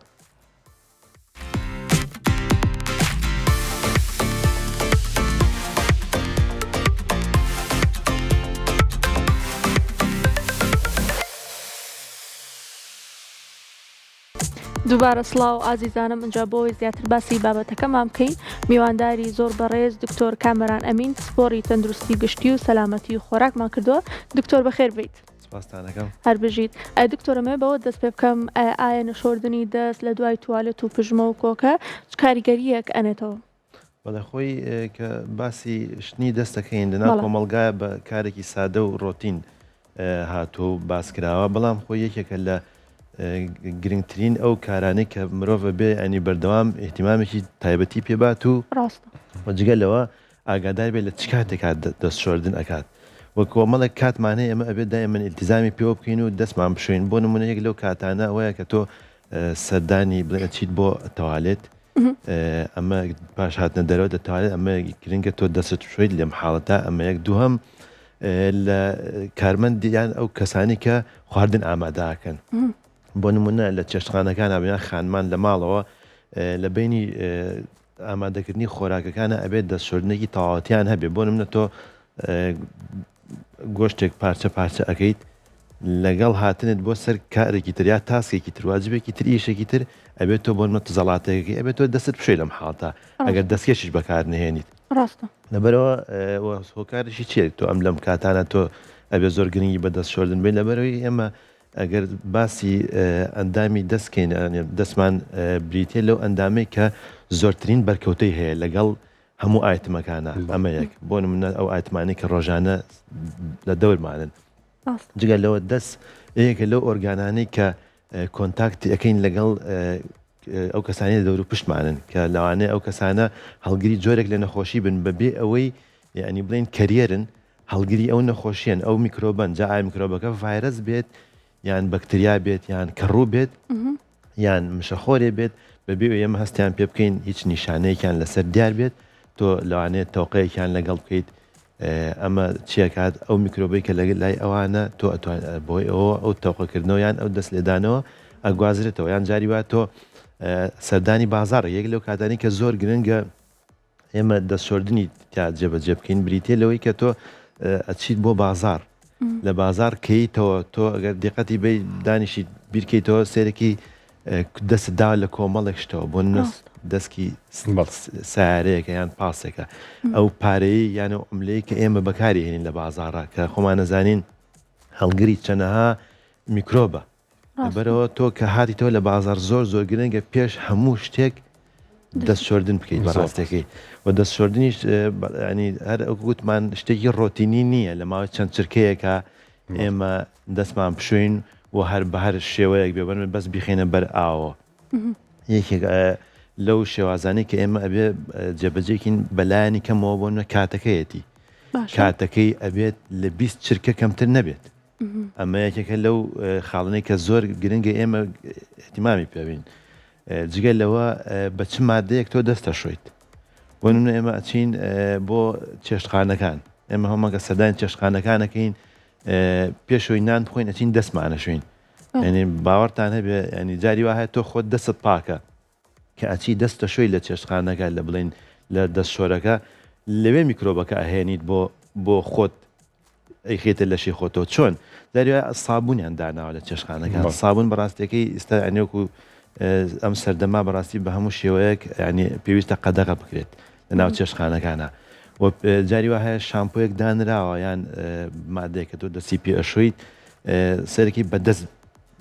دووبارە سڵاو ئازیزانم ئەنجا بۆی زیاتر باسی بابەتەکەمان بکەین میوانداری زۆر بەڕێز دکتۆر کامەران ئەمین سپۆڕی تەندروستی گشتی و سەلامەتی و خۆراکمان کردووە دکتۆر بەخێر بیت هەر بژیت دکتۆرەمە بەوە دەست پێ بکەم ئایا نەشۆردنی دەست لە دوای توالێت و پژمە و کۆکە کاریگەریەک ئەنێتەوە بەڵێ خۆی کە باسی شتنی دەستەکەین لەناو کۆمەڵگایە بە کارێکی سادە و ڕۆتین هاتووە و باسکراوە بەڵام خۆی یەکێکە لە گرنگترین ئەو کارانەی کە مرۆڤ بێ ئەنی بەردەوام احتیمامێکی تایبەتی پێبات و جگەلەوە ئاگادار بێت لە چ کاتێکا دەستشۆردن ئەکات وە کۆمەڵێک کاتمانەیە ئەمە ئەبێت دای من ئیلتیزامی پێوە بکەین و دەستمان بشوین بۆ نمونە یەک لەو کاتانە ئەوەیە کە تۆ سەردانی بڵێ چیت بۆ تەوالێت ئەمە پاش هاتنە دەرەوە دەتوانێت ئەمە گرنگە تۆ دەست بشویت لەم حاڵەتە ئەمە یەک دووهەم لە کارمەندیان ئەو کەسانی کە خواردن ئامادەکەن بۆ نمونە لە چێشتخانەکان ئابیان خانمان لە ماڵەوە لە بینی ئامادەکردنی خۆراکەکانە ئەبێت دەستشۆردنێکی تەواوەتیان هەبێ بۆ نمونە تۆ گۆشتێک پارچە پارچە ئەەکەیت لەگەڵ هاتنت بۆ سەر کارێکی تر یا تاسکێکی تر واجبێکی تر ئیشێکی تر ئەبێت تۆ بۆ نمە زەڵاتەیەکی ئەبێت تۆ دەست بشوی لەم حاڵتە ئەگەر دەستکێشیش بەکار نهێنیت لەبەرەوە هۆکارشی چێت تۆ ئەم لەم کاتانە تۆ ئەبێ زۆر گرنگی بە دەستشۆردن بێت لەبەرەوەی ئێمە ئەگەر باسی ئەندامی دەستکەین دەستمان بریتێ لەو ئەندامەی کە زۆرترین بەرکەوتەی هەیە لەگەڵ هەموو ئایتمەکانە ئەمە یەک بۆ نمونە ئەو ئایتمانی کە ڕۆژانە لە دەورمانن جگە لەوە دەست یەکە لەو ئۆرگانانەی کە کۆنتاکتی ئەەکەین لەگەڵ ئەو کەسانی دەور و پشتمانن کە لەوانەیە ئەو کەسانە هەڵگری جۆرێک لە نەخۆشی بن بەبێ ئەوەی یعنی بڵین کەریەرن هەڵگری ئەو نەخۆشیێن ئەو میکرۆبن جا ئای میکرۆبەکە ڤایرەس بێت یان بەکتریا بێت یان کەڕوو بێت یان مشەخۆرێ بێت بەبێ ئێمە هەستیان پێ بکەین هیچ نیشانەیەکیان لەسەر دیار بێت تۆ لەوانێت تەوقەیەکیان لەگەڵ بکەیت ئەمە چیەکات ئەو میکرۆبەی کە لەگەڵ لای ئەوانە تۆ بۆی ئەو تەوقەکردنەوە یان ئەو دەست لێدانەوە ئەگوازرێتەوە یان جاری وە تۆ سەردانی بازارە یەک لەو کاتانی کە زۆر گرنگە ئێمە دەستشۆردنی تا جێبەجێ بکەین بریتێ لەوەی کە تۆ ئەچیت بۆ بازار لە بازار کەیتەوە تۆ ئەگەر دیقەتی بێ دانیشی بیرکەیتەوە سێرەکی دەستدا لە کۆمەڵێک شتەوە بۆ دەستکی سیارەیەکە یان پاسێکە ئەو پارەی یانە ئەملەیە کە ئێمە بەکاری هێنین لە بازارڕ کە خۆمان نەزانین هەڵگری چەنەها میکرۆبە بەرەوە تۆ کە هاتی تۆ لە بازار زۆر گرنگە پێش هەموو شتێک دەستشۆردن بکەیت بەڕاستەکەی و دەستشۆردنیش ینی هەر ئەو گوتمان شتێکی ڕۆتینی نییە لە ماوەی چەند چرکەیەکە ئێمە دەستمان بشوین و هەر بە هەر شێوەیەک بێبن بەس بیخێنە بەر ئاوە یەکێک لەو شێوازانەی کە ئێمە ئەبێ جێبەجێکین بەلایانی کەمەوە بۆنە کاتەکەیەتی کاتەکەی ئەبێت لە 20 چرکە کەمتر نەبێت ئەمە یەکێکە لەو خاڵنەی کە زۆر گرنگە ئێمە احتیمامی پێبین جگە لەوە بە چ مادەیەک تۆ دەستە شویت بۆ نمونە ئێمە ئەچین بۆ چێشتخانەکان ئێمە هەمەگە سەدان چێشتخانەکانەکەین پێشەوەی نان بخۆین ئەچین دەستمانە شوین ینی باوەڕتان هەبێ ینی جاری وایە تۆ خۆت دەستت پاکە کە ئەچی دەستە شوی لە چێشتخانەکە لە بڵین لە دەستشۆرەکە لەوێ میکرۆبەکە ئەهێنیت بۆ خۆت ئەیخێتە لەشی خۆتەوە چۆن دەریوە سابوونیان داناوە لە چێشتخانەکان سابوون بەڕاستەکەی ئێستا ئەنێوەکو ئەم سەردەما بەڕاستی بە هەموو شێوەیەک ینی پێویستە قەدەغە بکرێت لە ناو چێشتخانەکانە جاری وە هەیە شامپۆیەک دانراوە یان مادەیە کە تۆ دەستی پێ ئەشویت سەرەکی بەدەست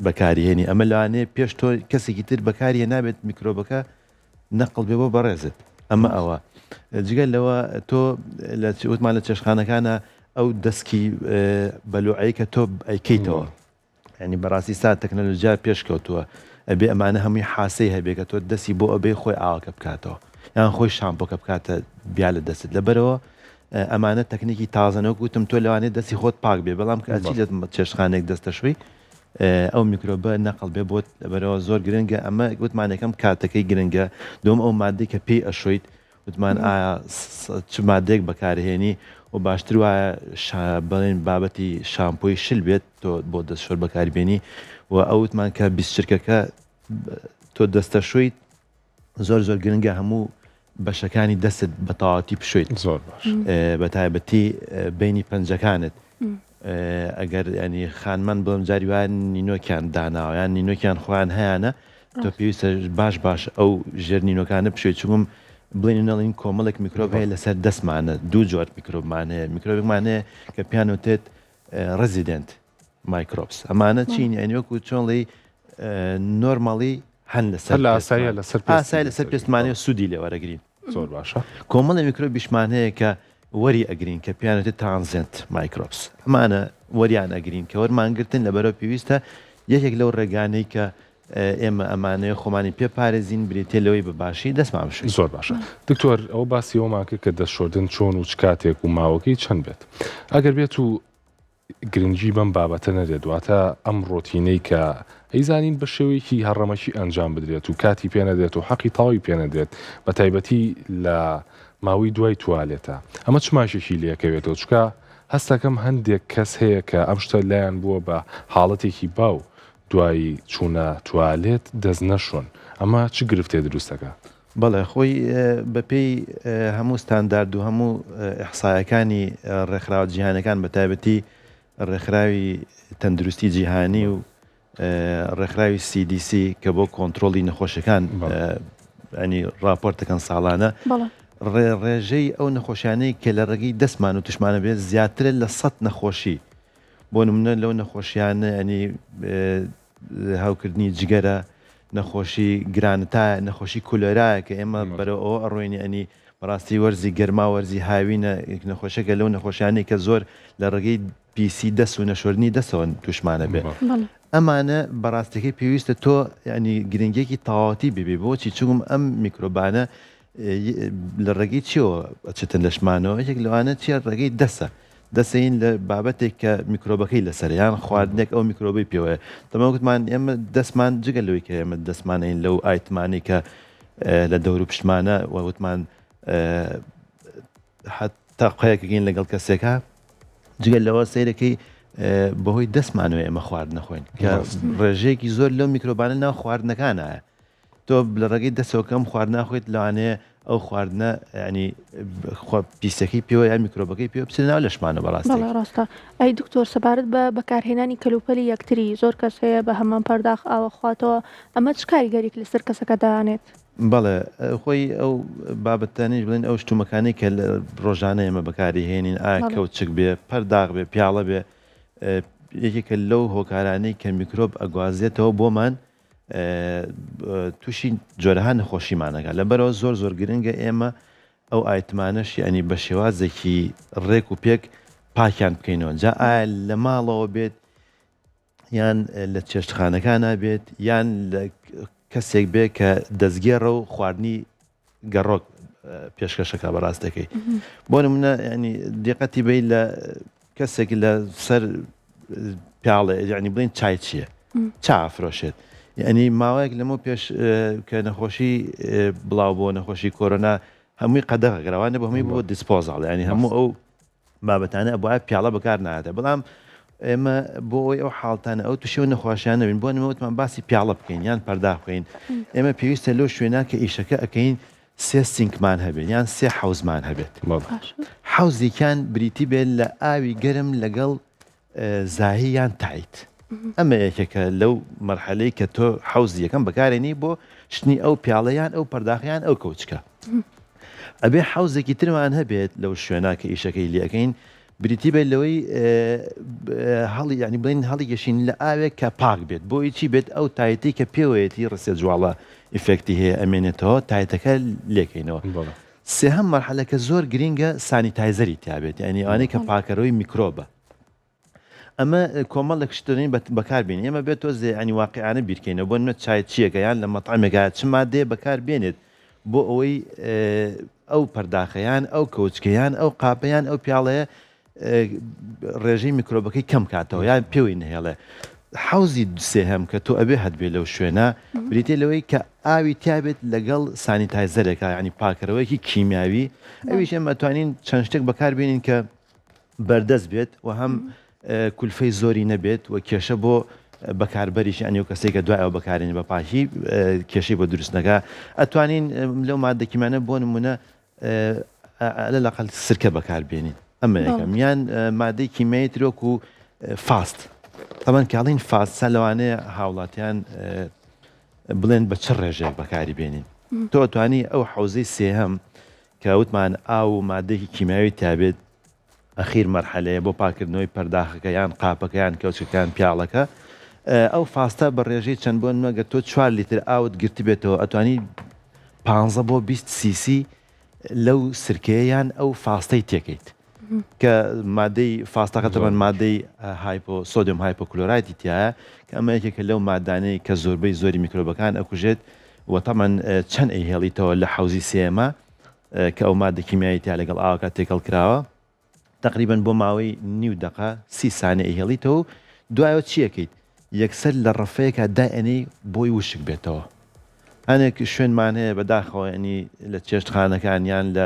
بەکارهێنی ئەمە لەوانەیە پێش تۆ کەسێکی تر بەکاریە نابێت میکرۆبەکە نەقڵ بێ بۆ بەڕێزت ئەمە ئەوە جگەل لەوە تۆ لە وتمان لە چێشتخانەکانە ئەو دەستکی بەلوعەیە کە تۆ ئەیکەیتەوە ینی بەڕاستی سا تەکنەلۆژیا پێشکەوتووە ئەبێ ئەمانە هەمووی حاسەی هەبێ کە تۆ دەستی بۆ ئەبێ خۆی ئاوەکە بکاتەوە یان خۆی شامپۆکە بکاتە بیا لە دەست لەبەرەوە ئەمانە تەکنیکی تازەنەوە گوتم تۆ لەوانێت دەستی خۆت پاک بێ بەڵام کە ئەچی لە چێشتخانێک دەستە شوی ئەو میکرۆبە نەقڵ بێ بۆت لەبەرەوە زۆر گرنگە ئەمە گوتمانەکەم کاتەکەی گرنگە دوم ئەو مادەی کە پێی ئەشویت وتمان ئایا چ مادەیەک بەکارهێنی و باشتر وایە بڵێن بابەتی شامپۆی شل بێت تۆ بۆ دەستشۆر بەکاربێنی و ئەوتمان کە بیستچرکەکە تۆ دەستە شویت زۆر گرنگە هەموو بەشەکانی دەستت بە تەواوەتی بشویت زۆر باش بە تایبەتی بینی پەنجەکانت ئەگەر ینی خانمان بڵم جاری وایە نینۆکیان داناوە یان نینۆکیان خۆیان هەیەە تۆ پێویستە باش ئەو ژێر نینۆکانە بشوێت چوم بڵێن نەڵین کۆمەڵێک میکرۆب هەیە لەسەر دەستمانە دوو جۆر میکرۆبمان هەیە میکرۆبێکمانەیە کە پیانوتێت ڕزیدنت مایکرۆبس ئەمانە چین ئەنیوەکو چۆنڵی نۆرماڵی هەن لەسەر لەسەر پێستمانەیە سوودی لێ وەرەگرین زۆر باشە کۆمەڵی میکرۆبیشمان هەیە کە وەری ئەگرین کە پیانوتێت ترانزنت مایکرۆبس ئەمانە وەریان ئەگرین کە وەرمانگرتن لەبەرەوە پێویستە یەکێک لەو ڕێگانەی کە ئێمە ئەمانەیە خۆمانی پێپارێزین بریتێ لەوەی بەباشی دەستمان بشین زۆر باشە دکتۆر ئەو باسی ئەومان کرد کە دەستشۆردن چۆن و چ کاتێک و ماوەکەی چەند بێت ئەگەر بێت و گرنگی بەم بابەتە نەدێت دواتە ئەم ڕۆتینەی کە ئەیزانین بە شێوەیەکی هەڕەمەکی ئەنجام بدرێت و کاتی پێنەدێت و حەقی تاوی پێنەدێت بە تایبەتی لە ماوەی دوای توالێتە ئەمە چماشێکی لەکەوێتەوە چکە هەستەکەم هەندێک کەس هەیە کە ئەم شتە لایەن بووە بە حاڵەتێکی باو دوایی چوونە توالێت دەست نەشۆن ئەمە چ گرفتێ دروستەکە؟ بەڵێ خۆی بەپێی هەموو ستاندارد و هەموو ئەحسایەکانی ڕێکخراوە جیهانەکان بە تایبەتی ڕێکخراوی تەندروستی جیهانی و ڕێکخراوی CDC کە بۆ کۆنتترۆلی نەخۆشیەکان ئەنی راپۆرتەکەن ساڵانە ڕێژەی ئەو نەخۆشیانەی کە لە ڕێگەی دەستمان و توشمانە بێت زیاترە لە 100 نەخۆشی بۆ نمونە لەو نەخۆشیانە ینی هاوکردنی جگەرە، نەخۆشی گرانتە، نەخۆشی کولۆرایە کە ئێمە بەرەو ئەوە ئەڕۆینی ئەنی بەڕاستی وەرزی گەرما وەرزی هاوینە نەخۆشەکە لەو نەخۆشیانەی کە زۆر لە ڕێگەی پیسی دەست و نەشۆرنی دەستەوە توشمانە بێت. ئەمانە بەڕاستەکەی پێویستە تۆ ینی گرنگێکی تەواوەتی ببێ بۆچی چوم ئەم میکرۆبانە لە ڕێگەی چیەوە ئەچێتن لە شمانەوە یەک لەوانە چیە ڕێگەی دەسە دەسەین لە بابەتێک کە میکرۆبەکەی لەسەریان خواردنێک ئەو میکرۆبی پێوەیە تەمەوتمان ئێمە دەستمان جگە لەوەی کە ئێمە دەستمانین لەو ئایتمانی کە لە دەور و پشتمانە وەوتمان حتا قەیەکەگەین لەگەڵ کەسێکە جگەل لەوە سیرەکەی بەهۆی دەستمانوێ ئێمە خوارد نەخۆین کە ڕێژەیەکی زۆر لەو میکرۆبانە ناو خواردنەکانایە تۆ لە ڕێگەی دەستەوەکەم خوارد ناخۆیت لەوانەیە ئەو خواردنە ینی پیسەکەی پێوە یا میکرۆبەکەی پێ بچێت ناو لەشمانە بەڕاستی ڕاستە. ئەی دکتۆر سەبارەت بە بەکارهێنانی کەلوپەلی یەکتری زۆر کەس هەیە بە هەمان پەرداخ ئاوە خواتەوە ئەمە چ کاریگەریک لەسەر کەسەکە دەیانێت؟ بەڵێ خۆی ئەو بابەتانیش بڵێن ئەو شتومەکانی کە لە ڕۆژانە ئێمە بەکاری هێنین ئایا کەوتچک بێ پەرداغ بێ پیاڵە بێ یەکێکە لەو هۆکارانەی کە میکرۆب ئەگوازێتەوە بۆمان تووشی جۆرەها نەخۆشیمانەکە لەبەرەوە زۆر گرنگە ئێمە ئەو ئایتمانەش ینی بە شێوازێکی ڕێک و پێک پاکیان بکەینەوە جا ئایا لە ماڵەوە بێت یان لە چێشتخانەکانە بێت یان لە کەسێک بێ کە دەستگێڕە و خواردنی گەڕۆک پێشکەشەکە بەڕاستەکەی بۆ نمونە ینی دیقەتی بی لە کەسێک لە سەر پیاڵێ یعنی بڵین چای چییە چافرۆشێت ینی ماوەیەک لەمە پێش کە نەخۆشی بڵاو بۆ نەخۆشی کۆرۆنا هەمووی قەدەغەگەڕوانە بە هەمووی بۆ دیسپۆزاڵ ینی هەموو ئەو بابەتانە بۆە پیاڵە بەکار ناتە بەڵام ئێمە بۆ ئەوی ئەو حاڵتانە ئەو تووشی و نەخۆشیان نەبین بۆ نمەوتمان باسی پیاڵە بکەین یان پەرداخ بکەین ئێمە پێویستە لەو شوێنە کە ئیشەکە ئەەکەین سێ سینکمان هەبێت یان سێ حوزمان هەبێت حوزێکیان بریتی بێت لە ئاوی گەرم لەگەڵ زاهی یان تایت ئەمە یەکێکە لەو مەرحەلەی کە تۆ حوزی یەکەم بەکارێنی بۆ شتنی ئەو پیاڵەیان ئەو پەرداخیان ئەو کەوچکە ئەبێ حوزێکی ترمان هەبێت لەو شوێنە کە ئیشەکەی لێەکەین بریتی بێت لەوەی هەڵی ینی بڵین هەڵی گەشین لە ئاوێک کە پاک بێت بۆی چی بێت ئەو تایەتی کە پێوەیەتی ڕسێ جوواڵە ئیفێکتی هەیە ئەمێنێتەوە تایەتەکە لێکەینەوە سێهەم مەرحەلەکە زۆر گرینگە سانیتایزەری تیابێت ینی ئەوانەی کە پاکەرەوەی میکرۆبە ئەمە کۆمەڵێک شتێنین بەکاربێن ئێمە بێت تۆ زێ واقعیانە بیرکەینەوە بۆ نە چای چیەکە یان لە مەتعامێکە چ مادێ بەکاربێنێت بۆ ئەوەی ئەو پەرداخەیان ئەو کەوچکەیان ئەو قاپەیان ئەو پیاڵەیە ڕێژەی میکرۆبەکەی کەم کاتەوە یان پێوەی نهێڵێ حوزی سێهەم کە تۆ ئەبێ هەتبێ لەو شوێنە بریتێ لەوەی کە ئاوی تیابێت لەگەڵ سانیتایزەرێکە ینی پاکەرەوەیکی کیمیاوی ئەویش ئێمە ئەتوانین چەند شتێک بەکاربێنین کە بەردەست بێت و هەم کولفەی زۆری نەبێت و کێشە بۆ بەکاربەریش ئەنی و کەسێک کە دوایەوە بەکارێنی بە پاکی کێشەی بە دروستنەکە ئەتوانین لەو مادەکیمانە بۆ نمونە لەلاقل سرکە بەکاربێنین ئەمە یەکەم یان مادەی کیمیایی ترۆک و فاست تەمان کاڵین فاستە لەوانەیە هاوڵاتیان بڵێن بە چ ڕێژێک بەکاری بێنین تۆ توانی ئەو حوزەی سێهەم کە وتمان ئاو و مادەیەکی کیمیاوی تابێت ئەخیر مەرحەلەیە بۆ پاکردنەوەی پەرداخەکە یان قاپەکەیان کەوچەکان پیاڵەکە ئەو فاستە بە ڕێژەی چەند بۆ نمەگە تۆ 4 لیتر ئاوت گرتی بێتەوە ئەتوانی 15 بۆ 20 سیسی لەو سرکەیەیان ئەو فاستەی تێکەیت کە مادەی فاستەکە تەبەن مادەی سۆدیۆم هایپۆکلۆرایتی تایە کە ئەمە یەکێکە لەو مادانەی کە زۆربەی زۆری میکرۆبەکان ئەکوژێت و تەمەن چەند ئەیهێڵیتەوە لە حوزی سێمە کە ئەو مادە کیمیایی تیا لەگەڵ ئاوەکە تێکەڵ کراوە تقریبا بۆ ماوەی 90 30 سانێ ئەیهێڵیتەوە دوایەوە چیەکەیت یەکسەر لە ڕەفەیەکە دائێنەی بۆی وشک بێتەوە هەنێک شوێنمان هەیە بەداخەوە ینی لە چێشتخانەکان یان لە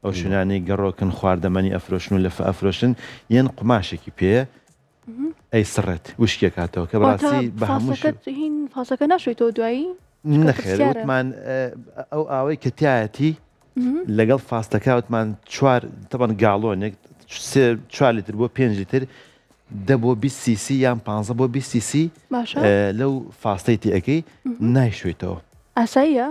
ئەو شوێنانەی گەڕۆکن خواردەمەنی ئەفرۆشن و لە ئەفرۆشن یەن قماشێکی پێ ئەی سڕێت وشکێ کاتەوە کە بەڕاستی بە هەموو فاسەکە ناشوێتەوە دوایی نەخێر وتمان ئەو ئاوەی کە تایەتی لەگەڵ فاستەکە وتمان تەبەن گاڵۆنێک 4 لیتر بۆ 5 لیتر 10 بۆ 20 سیسی یان 15 بۆ 20 سیسی لەو فاستەی تیەکەی نایشوێتەوە ئاساییە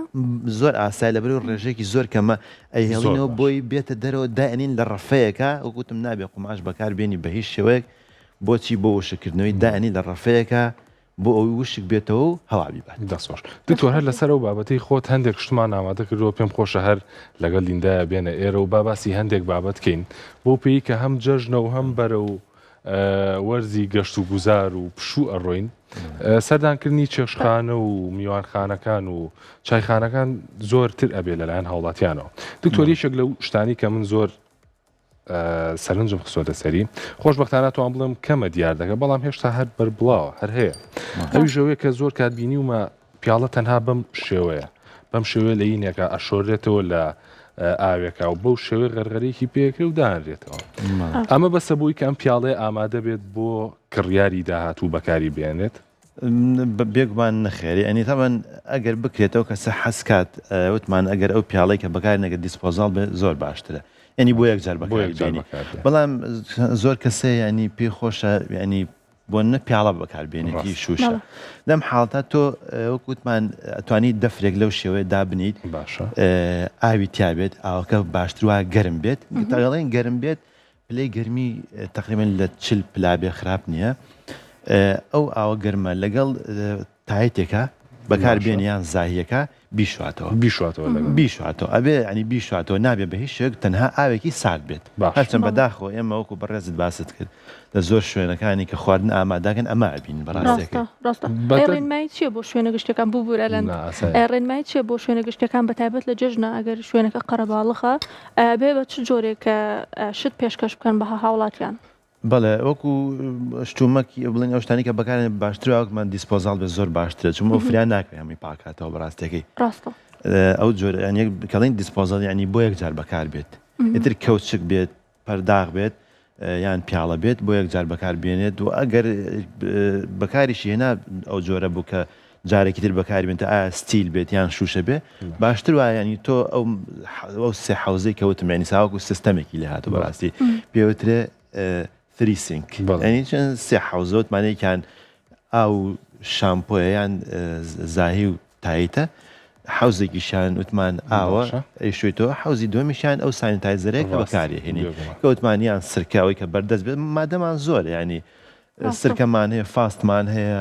زۆر ئاسای لەبەر ڕێژێکی زۆر کەمە ئەیهێڵینەوە بۆی بێتە دەرەوە دائێنین لە ڕەفەیەکە وەگوتم نابێ قماش بەکار بێنی بە هیچ شێوەیەک بۆچی بۆ وشکردنەوەی دانی لە ڕەفەیەکە بۆ ئەوی وشک بێتەوە و هەواوی بات. دەسۆش دکتۆر هەر لەسەر ئەو بابەتی خۆت هەندێک شتمان ئامادە کردەوە پێم خۆشە هەر لەگەڵ لیندایە بێنە ئێرە و باسی هەندێک بابەت کەین بۆ پێی کە هەم جەژنە و هەم بەرە و وەرزی گەشت و گوزار و پشوو ئەڕۆین سەردانکردنی چێشخانە و میوانخانەکان و چایخانەکان زۆرتر ئەبێ لەلایەن هاوڵاتیانەوە. دکتۆریشێک لەو شتانی کە من زۆر سەرنجم خسۆتە سەری خۆشبەختانە توان بڵم کەمە دیار دەکە بەڵام هێشتا هەر بەربڵاوە هەر هەیە ئەوی ژەوەیە کە زۆر کاتبینی ومە پیاڵە تەنها بەم شێوەیە بەم شێوەیە لە یینێکە ئەشۆرێتەوە لە ئاوێکا و بەو شێوەی غەرغەرێکی پێکرێ و دانرێتەوە ئەمە بەسە بووی کە ئەم پیاڵێ ئامادە بێت بۆ کڕیاری داهاتوو بەکاری بێنێت بێگومان نەخێری ئەنی تاوان ئەگەر بکرێتەوە کەسە حەسکات وتمان ئەگەر ئەو پیاڵی کە بەکار نەگە دیسپۆزال بێ زۆر باشترە ینی بۆ یەکجار بەکاربێنی بەڵام زۆر کەسێ ینی پێی خۆشە ینی بۆ نە پیاڵە بەکاربێنێتی شوشە لەم حاڵتا تۆ وەکوتمان ئەتوانی دەفرێک لەو شێوەیە دابنیت باشە ئاوی تیابێت ئاوەکە باشتروا گەرم بێت تاگەڵێن گەرم بێت پلەی گەرمی تقریبا لە 40 پلابێ خراپ نییە ئەو ئاوە گەرمە لەگەڵ تایتێکە بەکاربێنیان زاهیەکە بیشواتەوە ئەبێ ئەنی بیشواتەوە نابێت بە هیچ شێک تەنها ئاوێکی سارد بێت هەرچەند بەداخۆ ئێمە وەکو بەڕێزت باست کرد لە زۆر شوێنەکانی کە خواردن ئاماداکەن ئەمە ئەبین بەڕاستەکە ڕێنمای چیە بۆ شوێنە گشتەکان ببوورە لەن ڕێنمای چیە بۆ شوێنە گشتەکان بەتایبەت لە جژنە ئەگەر شوێنەکە قەرەباڵخە بێ بە چ جۆرێکە شت پێشکەش بکەن بە هاوڵاتیان بەڵێ وەکو شتومەکی بڵین ئەو شتانی کە بەکارێن باشترواکمان دیسپۆزال بێ زۆر باشترە چون فریان ناکرێ هەمی پاکاتەوە بەڕاستەکەی ئەو جۆر کەڵین دیسپۆزال ینی بۆ یەکجار بەکار بێت ئیتر کەوچک بێت پەرداغ بێت یان پیاڵە بێت بۆ یەکجار بەکار بێنێت و ئەگەر بەکاریشی هێنا ئەو جۆرە بوو کە جارێکی تر بەکاری بێت ئایا ستیل بێت یان شوشە بێ باشتر وایە ینی تۆ ئەو سێ حوزەی کەوتم ینی ساوەکو سیستەمێکی لە هاتوو بەڕاستی پێوترێ فریسینگ ینی چەند سێ حوزەوتمانەیەکیان ئاو شامپۆیان زاهی و تایتە حوزێکیشان وتمان ئاوە ئەیشوێتەوە حوزی دومیشان ئەو سانیتایزەرەیە کە بەکاری هێنی کەوتمانیان سرکاوی کە بەردەست بێت مادەمان زۆر ینی سرکەمان هەیە فاستمان هەیە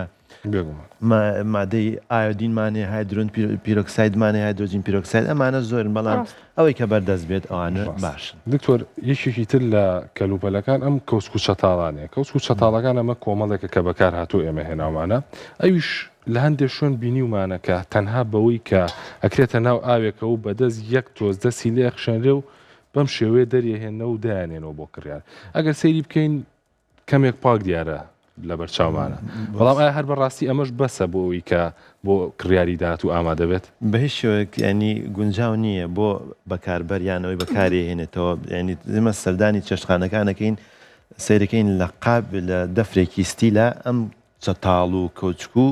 مادەی ئایۆدینمان هەیە هایدرۆن پیرۆکسایدمان هەیە هایدرۆجین پیرۆکساید ئەمانە زۆرن بەڵام ئەوەی کە بەردەست بێت ئەوانە باشن. دکتۆر یەکێکی تر لە کەلوپەلەکان ئەم کەوسک و چەتاڵانەیە کەوسک و چەتاڵەکان ئەمە کۆمەڵێکە کە بەکار هاتوو ئێمە هێناوانە ئەویش لە هەندێک شوێن بینیومانە کە تەنها بەوەی کە ئەکرێتە ناو ئاوێکە و بەدەست یەک تۆز دەستی لێ خشێنرێ و بەم شێوەیە دەریهێنە و دایانێنەوە بۆ کڕیار ئەگەر سەیری بکەین کەمێک پاک دیارە لە بەرچاومانە بەڵام ئایا هەر بەڕاستی ئەمەش بەسە بۆ ئەوی کە بۆ کڕیاری داهات و ئامادە بێت بە هیچ شێوەیەک ینی گونجاو نییە بۆ بەکاربەریانەوەی بەکاری هێنێتەوە ینی ئێمە سەردانی چێشتخانەکانەکەین سیرەکەین لە قاب لە دەفرێکی ستیلە ئەم چەتاڵ و کەوچک و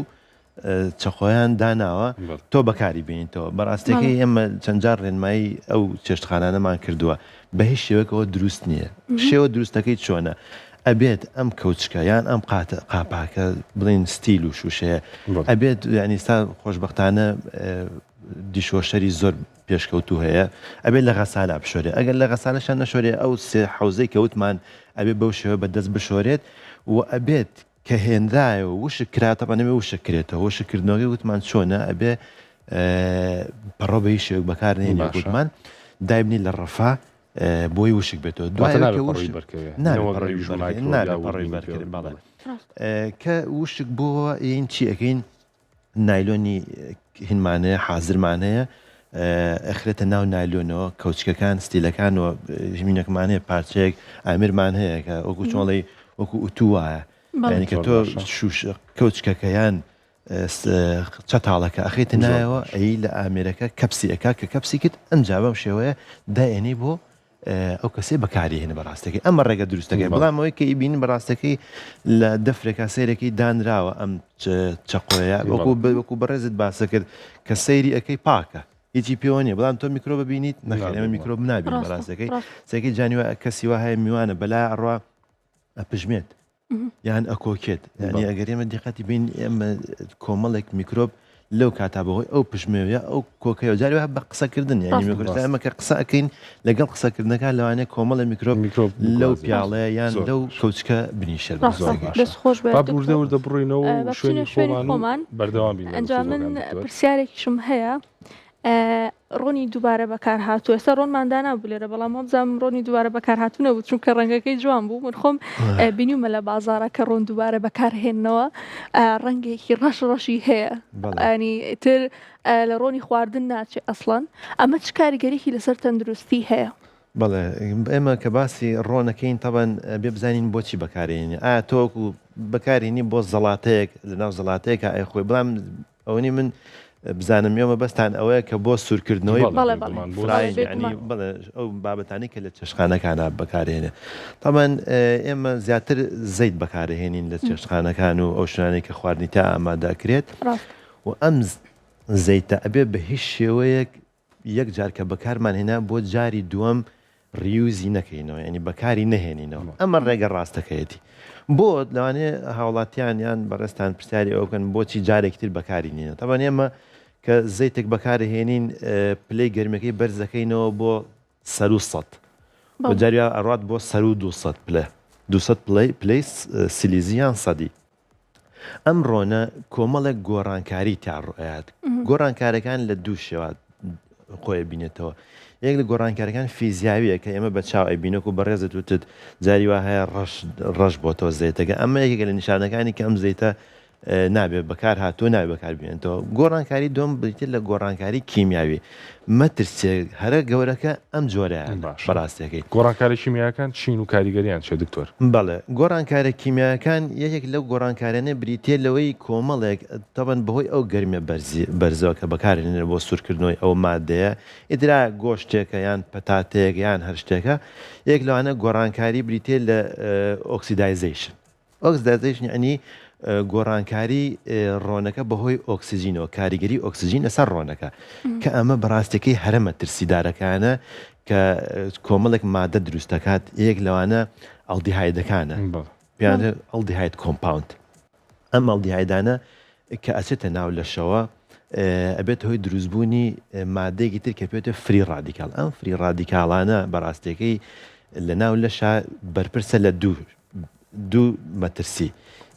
چەخۆیان داناوە تۆ بەکاری بینیتەوە بەڕاستەکەی ئێمە چەند جار ڕێنمایی ئەو چێشتخانانەمان کردووە بە هیچ شێوەکەەوە دروست نییە شێوە دروستەکەی چۆنە ئەبێت ئەم کەوچکە یان ئەم قاپاکە بڵین ستیل و شوشەیە ئەبێت ینی ئێستا خۆشبەختانە دیشۆشەری زۆر پێشکەوتو هەیە ئەبێت لە غەسالە بشۆرێ ئەگەر لە غەسالەشان نەشۆرێ ئەو سێ حوزەی کەوتمان ئەبێت بەو شێوە بەدەست بشۆرێت و ئەبێت کە هێندایە و وشک کراتەبانەوێ وشکرێتەوە وشکردنەوەی وتمان چۆنە ئەبێ پەڕۆ بە هیچ شێوەک بەکارنێنی وتمان دایبنی لە ڕەفا بۆی وشک بێتەوە کە وشک بۆەوە ئین چی ئەەکەین نایلۆنی هینمانەیە حازرمانەیە ئەخرێتە ناو نایلۆنەوە کەوچکەکان ستیلەکان و ژمینەکەمانەیە پارچەیەک ئامرمان هەیە کە وەکو چۆڵی وەکو ئوتو وایە ینی کە تۆ کەوچکەکەیان چەتاڵەکە ئەخێتە نایەوە ئەی لە ئامێرەکە کەپسی ئەکا کە کەپسی کرد ئەنجا بەم شێوەیە داێنی بۆ ئەو کەسێ بەکاری هێنە بەڕاستەکەی ئەمە ڕێگە دروستەکەی بەڵام ئەوەی کە ئیبین بەڕاستەکەی لە دەفرێکا سیرەکەی دانراوە ئەم چەقۆیە وەکو بەڕێزت باسە کرد کە سەیری ئەەکەی پاکە هیچی پێوە نیە بەڵام تۆ میکرۆ ببینیت نەخێن ئەمە میکرۆب نابین بەڕاستەکەی سێکی جانیوە کەسی وا هەیە میوانە بەلا ئەڕوا ئەپژمێت یان ئەکۆکێت ینی ئەگەر ئێمە دیقەتی بین ئێمە کۆمەڵێک میکرۆب لەو کاتا بەهۆی ئەو پژمێوە ئەو کۆکەیە جاریوە بە قسەکردن یعنی میکرۆبات ئەمە کە قسە ئەکەین لەگەڵ قسەکردنەکان لەوانەیە کۆمەڵە میکرۆب لەو پیاڵەیە یان لەو کەوچکە بنیشە دەستخۆش بوردە وردە بڕۆینەوە شوێنی خۆمان بەردەوام بین. ئەنجام من پرسیارێکیشم هەیە ڕۆنی دووبارە بەکار هاتووە ئێستا ڕۆنماندا نابوو لێرە بەڵام وەبزانم ڕۆنی دووبارە بەکار هاتوو نەبوو چونکە ڕەنگەکەی جوان بوو من خۆم بینیومە لە بازاڕە کە ڕۆن دووبارە بەکارهێننەوە ڕەنگێکی ڕەشی هەیە ینی تر لە ڕۆنی خواردن ناچێت ئەسڵەن ئەمە چ کاریگەرێکی لەسەر تەندروستی هەیە؟ بەڵێ ئێمە کە باسی ڕۆنەکەین تەبەن بێ بزانین بۆچی بەکارێنی ئایا تۆکو بەکارێنی بۆ زەڵاتەیەک لەناو زەڵاتەیەکە ئای خۆی بڵام ئەوەنی من بزانم ئێمە بەستان ئەوەیە کە بۆ سوورکردنەوەی ئەو بابەتانی کە لە چێشخانەکانە بەکارهێنێ تەبەن ئێمە زیاتر زەیت بەکارهێنین لە چێشخانەکان و ئەو شوێنانی کە خواردنی تا ئامادەکرێت و ئەم زەیتە ئەبێ بە هیچ شێوەیەک یەک جار کە بەکارمان هێنا بۆ جاری دووەم ریوزی نەکەینەوە ینی بەکاری نەهێنینەوە ئەمە ڕێگە ڕاستەکەیەتی بۆ لەوانێ هاوڵاتیان یان بەڕێستان پرسیاری ئەوکەن بۆچی جارێکتر بەکاری نینە تەبەن ئێمە کە زەیتێک بەکارهێنین پلەی گەرمەکەی بەرزەکەینەوە بۆ 100 بۆ جاریا ئەڕات بۆ 200 پلە 200 پلەی سیلیزیان سەدی ئەم ڕۆنە کۆمەڵێک گۆڕانکاری تاڕۆیات گۆڕانکارەکان لە دوو شێوات خۆی بینێتەوە یەک لە گۆڕانکارەکان فیزیاویە کە ئێمە بە چاو ئەبینەک و بەڕێزت وتت جاری وا هەیە ڕەش بۆ تۆ زەیتەکە ئەمە یەکێکە لە نیشانەکانی کە ئەم زەیتە نابێت بەکار هاتووە نابێت بەکار بێنێتەوە گۆڕانکاری دۆم بریتێت لە گۆڕانکاری کیمیاوی مەترسێک هەرە گەورەکە ئەم جۆرەیە بەڕاستیەکەی گۆڕانکاری کیمیاکان چین و کاریگەریان چێ دکتۆر بەڵێ گۆڕانکارە کیمیاکان یەکێک لەو گۆڕانکارانە بریتێ لەوەی کۆمەڵێک تەبەن بەهۆی ئەو گەرمە بەرزەوە کە بەکارهێنێت بۆ سوورکردنەوەی ئەو مادەیە ئیدرا گۆشتێکە یان پەتاتەیەک یان هەر شتێکە یەک لەوانە گۆڕانکاری بریتێ لە ئۆکسیدایزیشن ینی گۆڕانکاری ڕۆنەکە بەهۆی ئۆکسسیژینەوە کاریگەری ئۆکسسیژین لەسەر ڕۆنەکە کە ئەمە بەڕاستەکەی هەرمە ترسیدارەکانە کە کۆمەڵێک مادە دروستەکات یەک لەوانە ئەڵدیهایدەکانە پێیان ئەڵدیهاید کۆمپاوند ئەم ئەڵدیهایدانە کە ئەچێتە ناو لەشەوە ئەبێت هۆی دروستبوونی مادەیەکی تر کە پێێتە فری ڕادیکال ئەم فری ڕادیکاڵانە بەڕاستیەکەی لە ناو لەشە بەرپرسە لە دوو مەترسی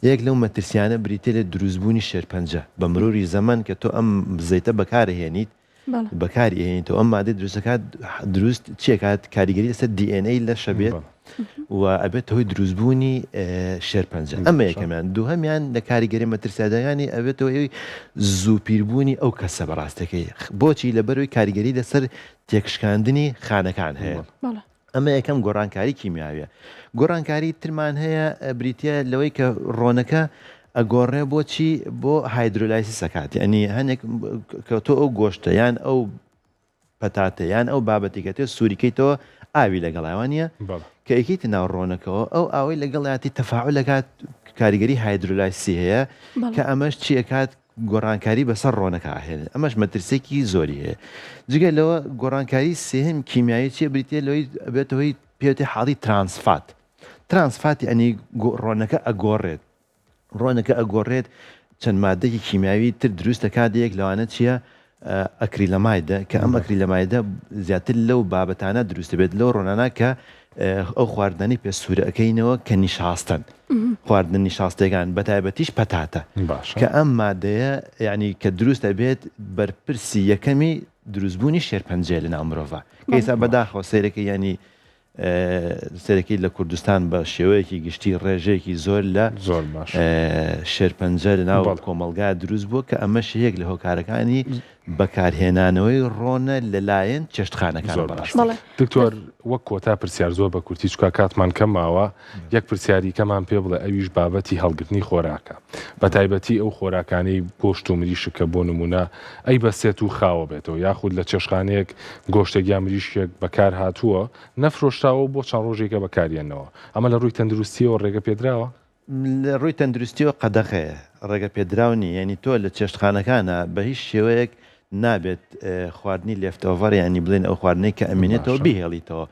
یەک لەو مەترسیانە بریتێ لە دروستبوونی شێرپەنجە بە مرۆری زەمان کە تۆ ئەم زەیتە بەکارهێنیت بەکاری هێنیتەوە ئەم مادەی دروستەکات دروست چیەکات کاریگەری لەسەر DNA لە شەبێت و ئەبێت هۆی دروستبوونی شێرپەنجە ئەمە یەکەمیان دووهەمیان لە کاریگەری مەترسیادەکانی ئەبێتەوە ئەوی زووپیربوونی ئەو کەسە بەڕاستەکەی بۆچی لەبەرەوەی کاریگەری لەسەر تێکشکاندنی خانەکان هەیە ئەمە یەکەم گۆڕانکاری کیمیاویە گۆڕانکاری ترمان هەیە بریتە لەوەی کە ڕۆنەکە ئەگۆڕێ بۆچی بۆ هایدرۆلایسی سەکات ئەنی هەنێک کەوتۆ ئەو گۆشتە یان ئەو پەتاتە یان ئەو بابەتی کە تێ سووریکەیتەوە ئاوی لەگەڵاوانە کە ئەیکیتە ناو ڕۆنەکەەوە ئەو ئاوی لەگەڵاتی تەفاعولەکات کاریگەری هایدرۆلایسی هەیە کە ئەمەش چیەکات گۆڕانکاری بەسەر ڕۆنەکە هێنێت ئەمەش مەترسێکی زۆری هەیە جگە لەوە گۆڕانکاری سێهم کیمیایی چیە بریتێ لەوەی بێتەوەی پێوتێ حاڵی ترانسفاتی ئەنی ڕۆنەکە ئەگۆڕێت چەند مادەی کیمیاوی تر دروست دەکات یەک لەوانە چییە ئەکریلەمایدە کە ئەم ئەکریلەمایدە زیاتر لەو بابەتانە دروست بێت لەو ڕۆنانە کە ئەو خواردنی پێ سوورەکەینەوە کە نیشاستن خواردن نیشاستەکان بەتایبەتیش پەتاتە کە ئەم مادەیە یعنی کە دروستە بێت بەرپرسی یەکەمی دروستبوونی شێرپەنجە لە ناو مرۆڤ کەیسا بەداخەوە سەیرەکە ینی سەرەکی لە کوردستان بە شێوەیەکی گشتی ڕێژەیەکی زۆر لە شێرپەنجە لە ناو کۆمەلگا دروست بووە کە ئەمەش یەک لە هۆکارەکانی بەکارهێنانەوەی ڕۆنە لەلایەن چێشتخانەکان بەڕاست دکتۆر وەک کۆتا پرسیار زۆر بە کورتی چکە کاتمان کەماوە یەک پرسیاری کەمان پێ بڵێ ئەویش بابەتی هەڵگرتنی خۆراکە بە تایبەتی ئەو خۆراکانەی گۆشت و مریشکە بۆ نمونە ئەی بەسێت و خاوە بێتەوە یاخود لە چێشخانەیەک گۆشتێک یا مریشکێک بەکار هاتووە نەفرۆشتاوە بۆ چەند ڕۆژێکە بەکارێنەوە ئەمە لە ڕووی تەندروستیەوە ڕێگە پێدراوە لە ڕووی تەندروستیەوە قەدەغەیە ڕێگە پێدراونی یعنی تۆ لە چێشتخانەکانە بە هیچ شێوەیەک نابێت خواردنی لێفتەوەڤەر ینی بڵێن ئەو خواردنەی کە ئەمێنێتەوە بهێڵیتەوە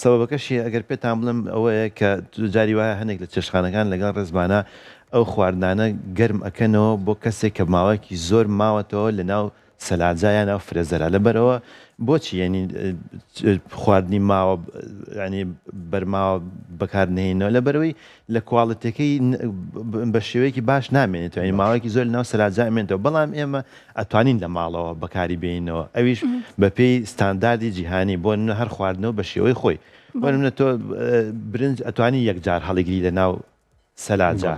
سەبەکەشی ئەگەر پێتان بڵم ئەوەیە کە جاری وایە هەنێک لە چێشخانەکان لەگەڵ ڕێزبانە ئەو خواردانە گەرم ئەکەنەوە بۆ کەسێک کە ماوەیەکی زۆر ماوەتەوە لە ناو سەلاجایە ناو فرێزەرە لەبەرەوە بۆچی ینی خواردنی ماوە ینی بەرماوە بەکارنهێنەوە لەبەرەوەی لە کواڵەتەکەی بە شێوەیەکی باش نامێنێتەوە ینی ماوەیەکی زۆر لە ناو سەلاجای مێنێتەوە بەڵام ئێمە ئەتوانین لە ماڵەوە بەکاری بێنەوە ئەویش بەپێی ستانداردی جیهانی بۆ هەر خواردنەوە بە شێوەی خۆی بۆ تۆ برنج ئەتوانی یەکجار هەڵیگری لە ناو سەلاجە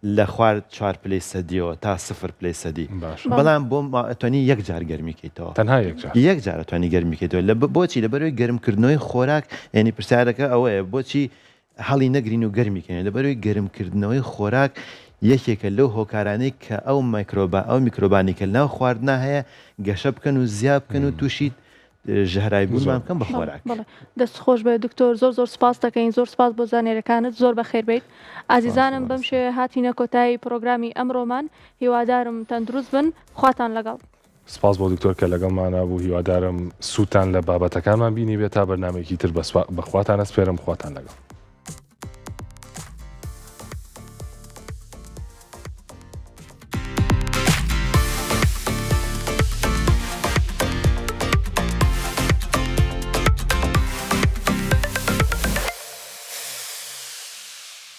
لە خوارد 4 پلەی سەدیەوە تا 0 پلەی سەدی بەڵام بۆ ئەتوانی یەکجار گەرمیکەیتەوە تەنها یەکجار ئەتوانی گەرمیکەیتەوە لە بۆچی لەبەرەوەی گەرمکردنەوەی خۆراک ینی پرسیارەکە ئەوەیە بۆچی هەڵی نەگرین و گەرمیکەین لەبەرەوەی گەرمکردنەوەی خۆراک یەکێکە لەو هۆکارانەی کە ئەو میکرۆبانی کە ناو خواردنا هەیە گەشە بکەن و زیاب بکەن و تووشیت ژەهرایی بوونمان بکەم بە خۆراک. دەست خۆش بێ دکتۆر زۆر سپاس دەکەین زۆر سپاس بۆ زانێرەکانت زۆر بەخێر بیت ئازیزانم بەم شێ هاتینە کۆتایی پرۆگرامی ئەمڕۆمان هیوادارم تەندروست بن خواتان لەگەڵ. سپاس بۆ دکتۆر کە لەگەڵمانە بوو هیوادارم سووتان لە بابەتەکانمان بینی بێت تا بەرنامێکی تر بەخواتان ئەسپێرم خواتان لەگەڵ.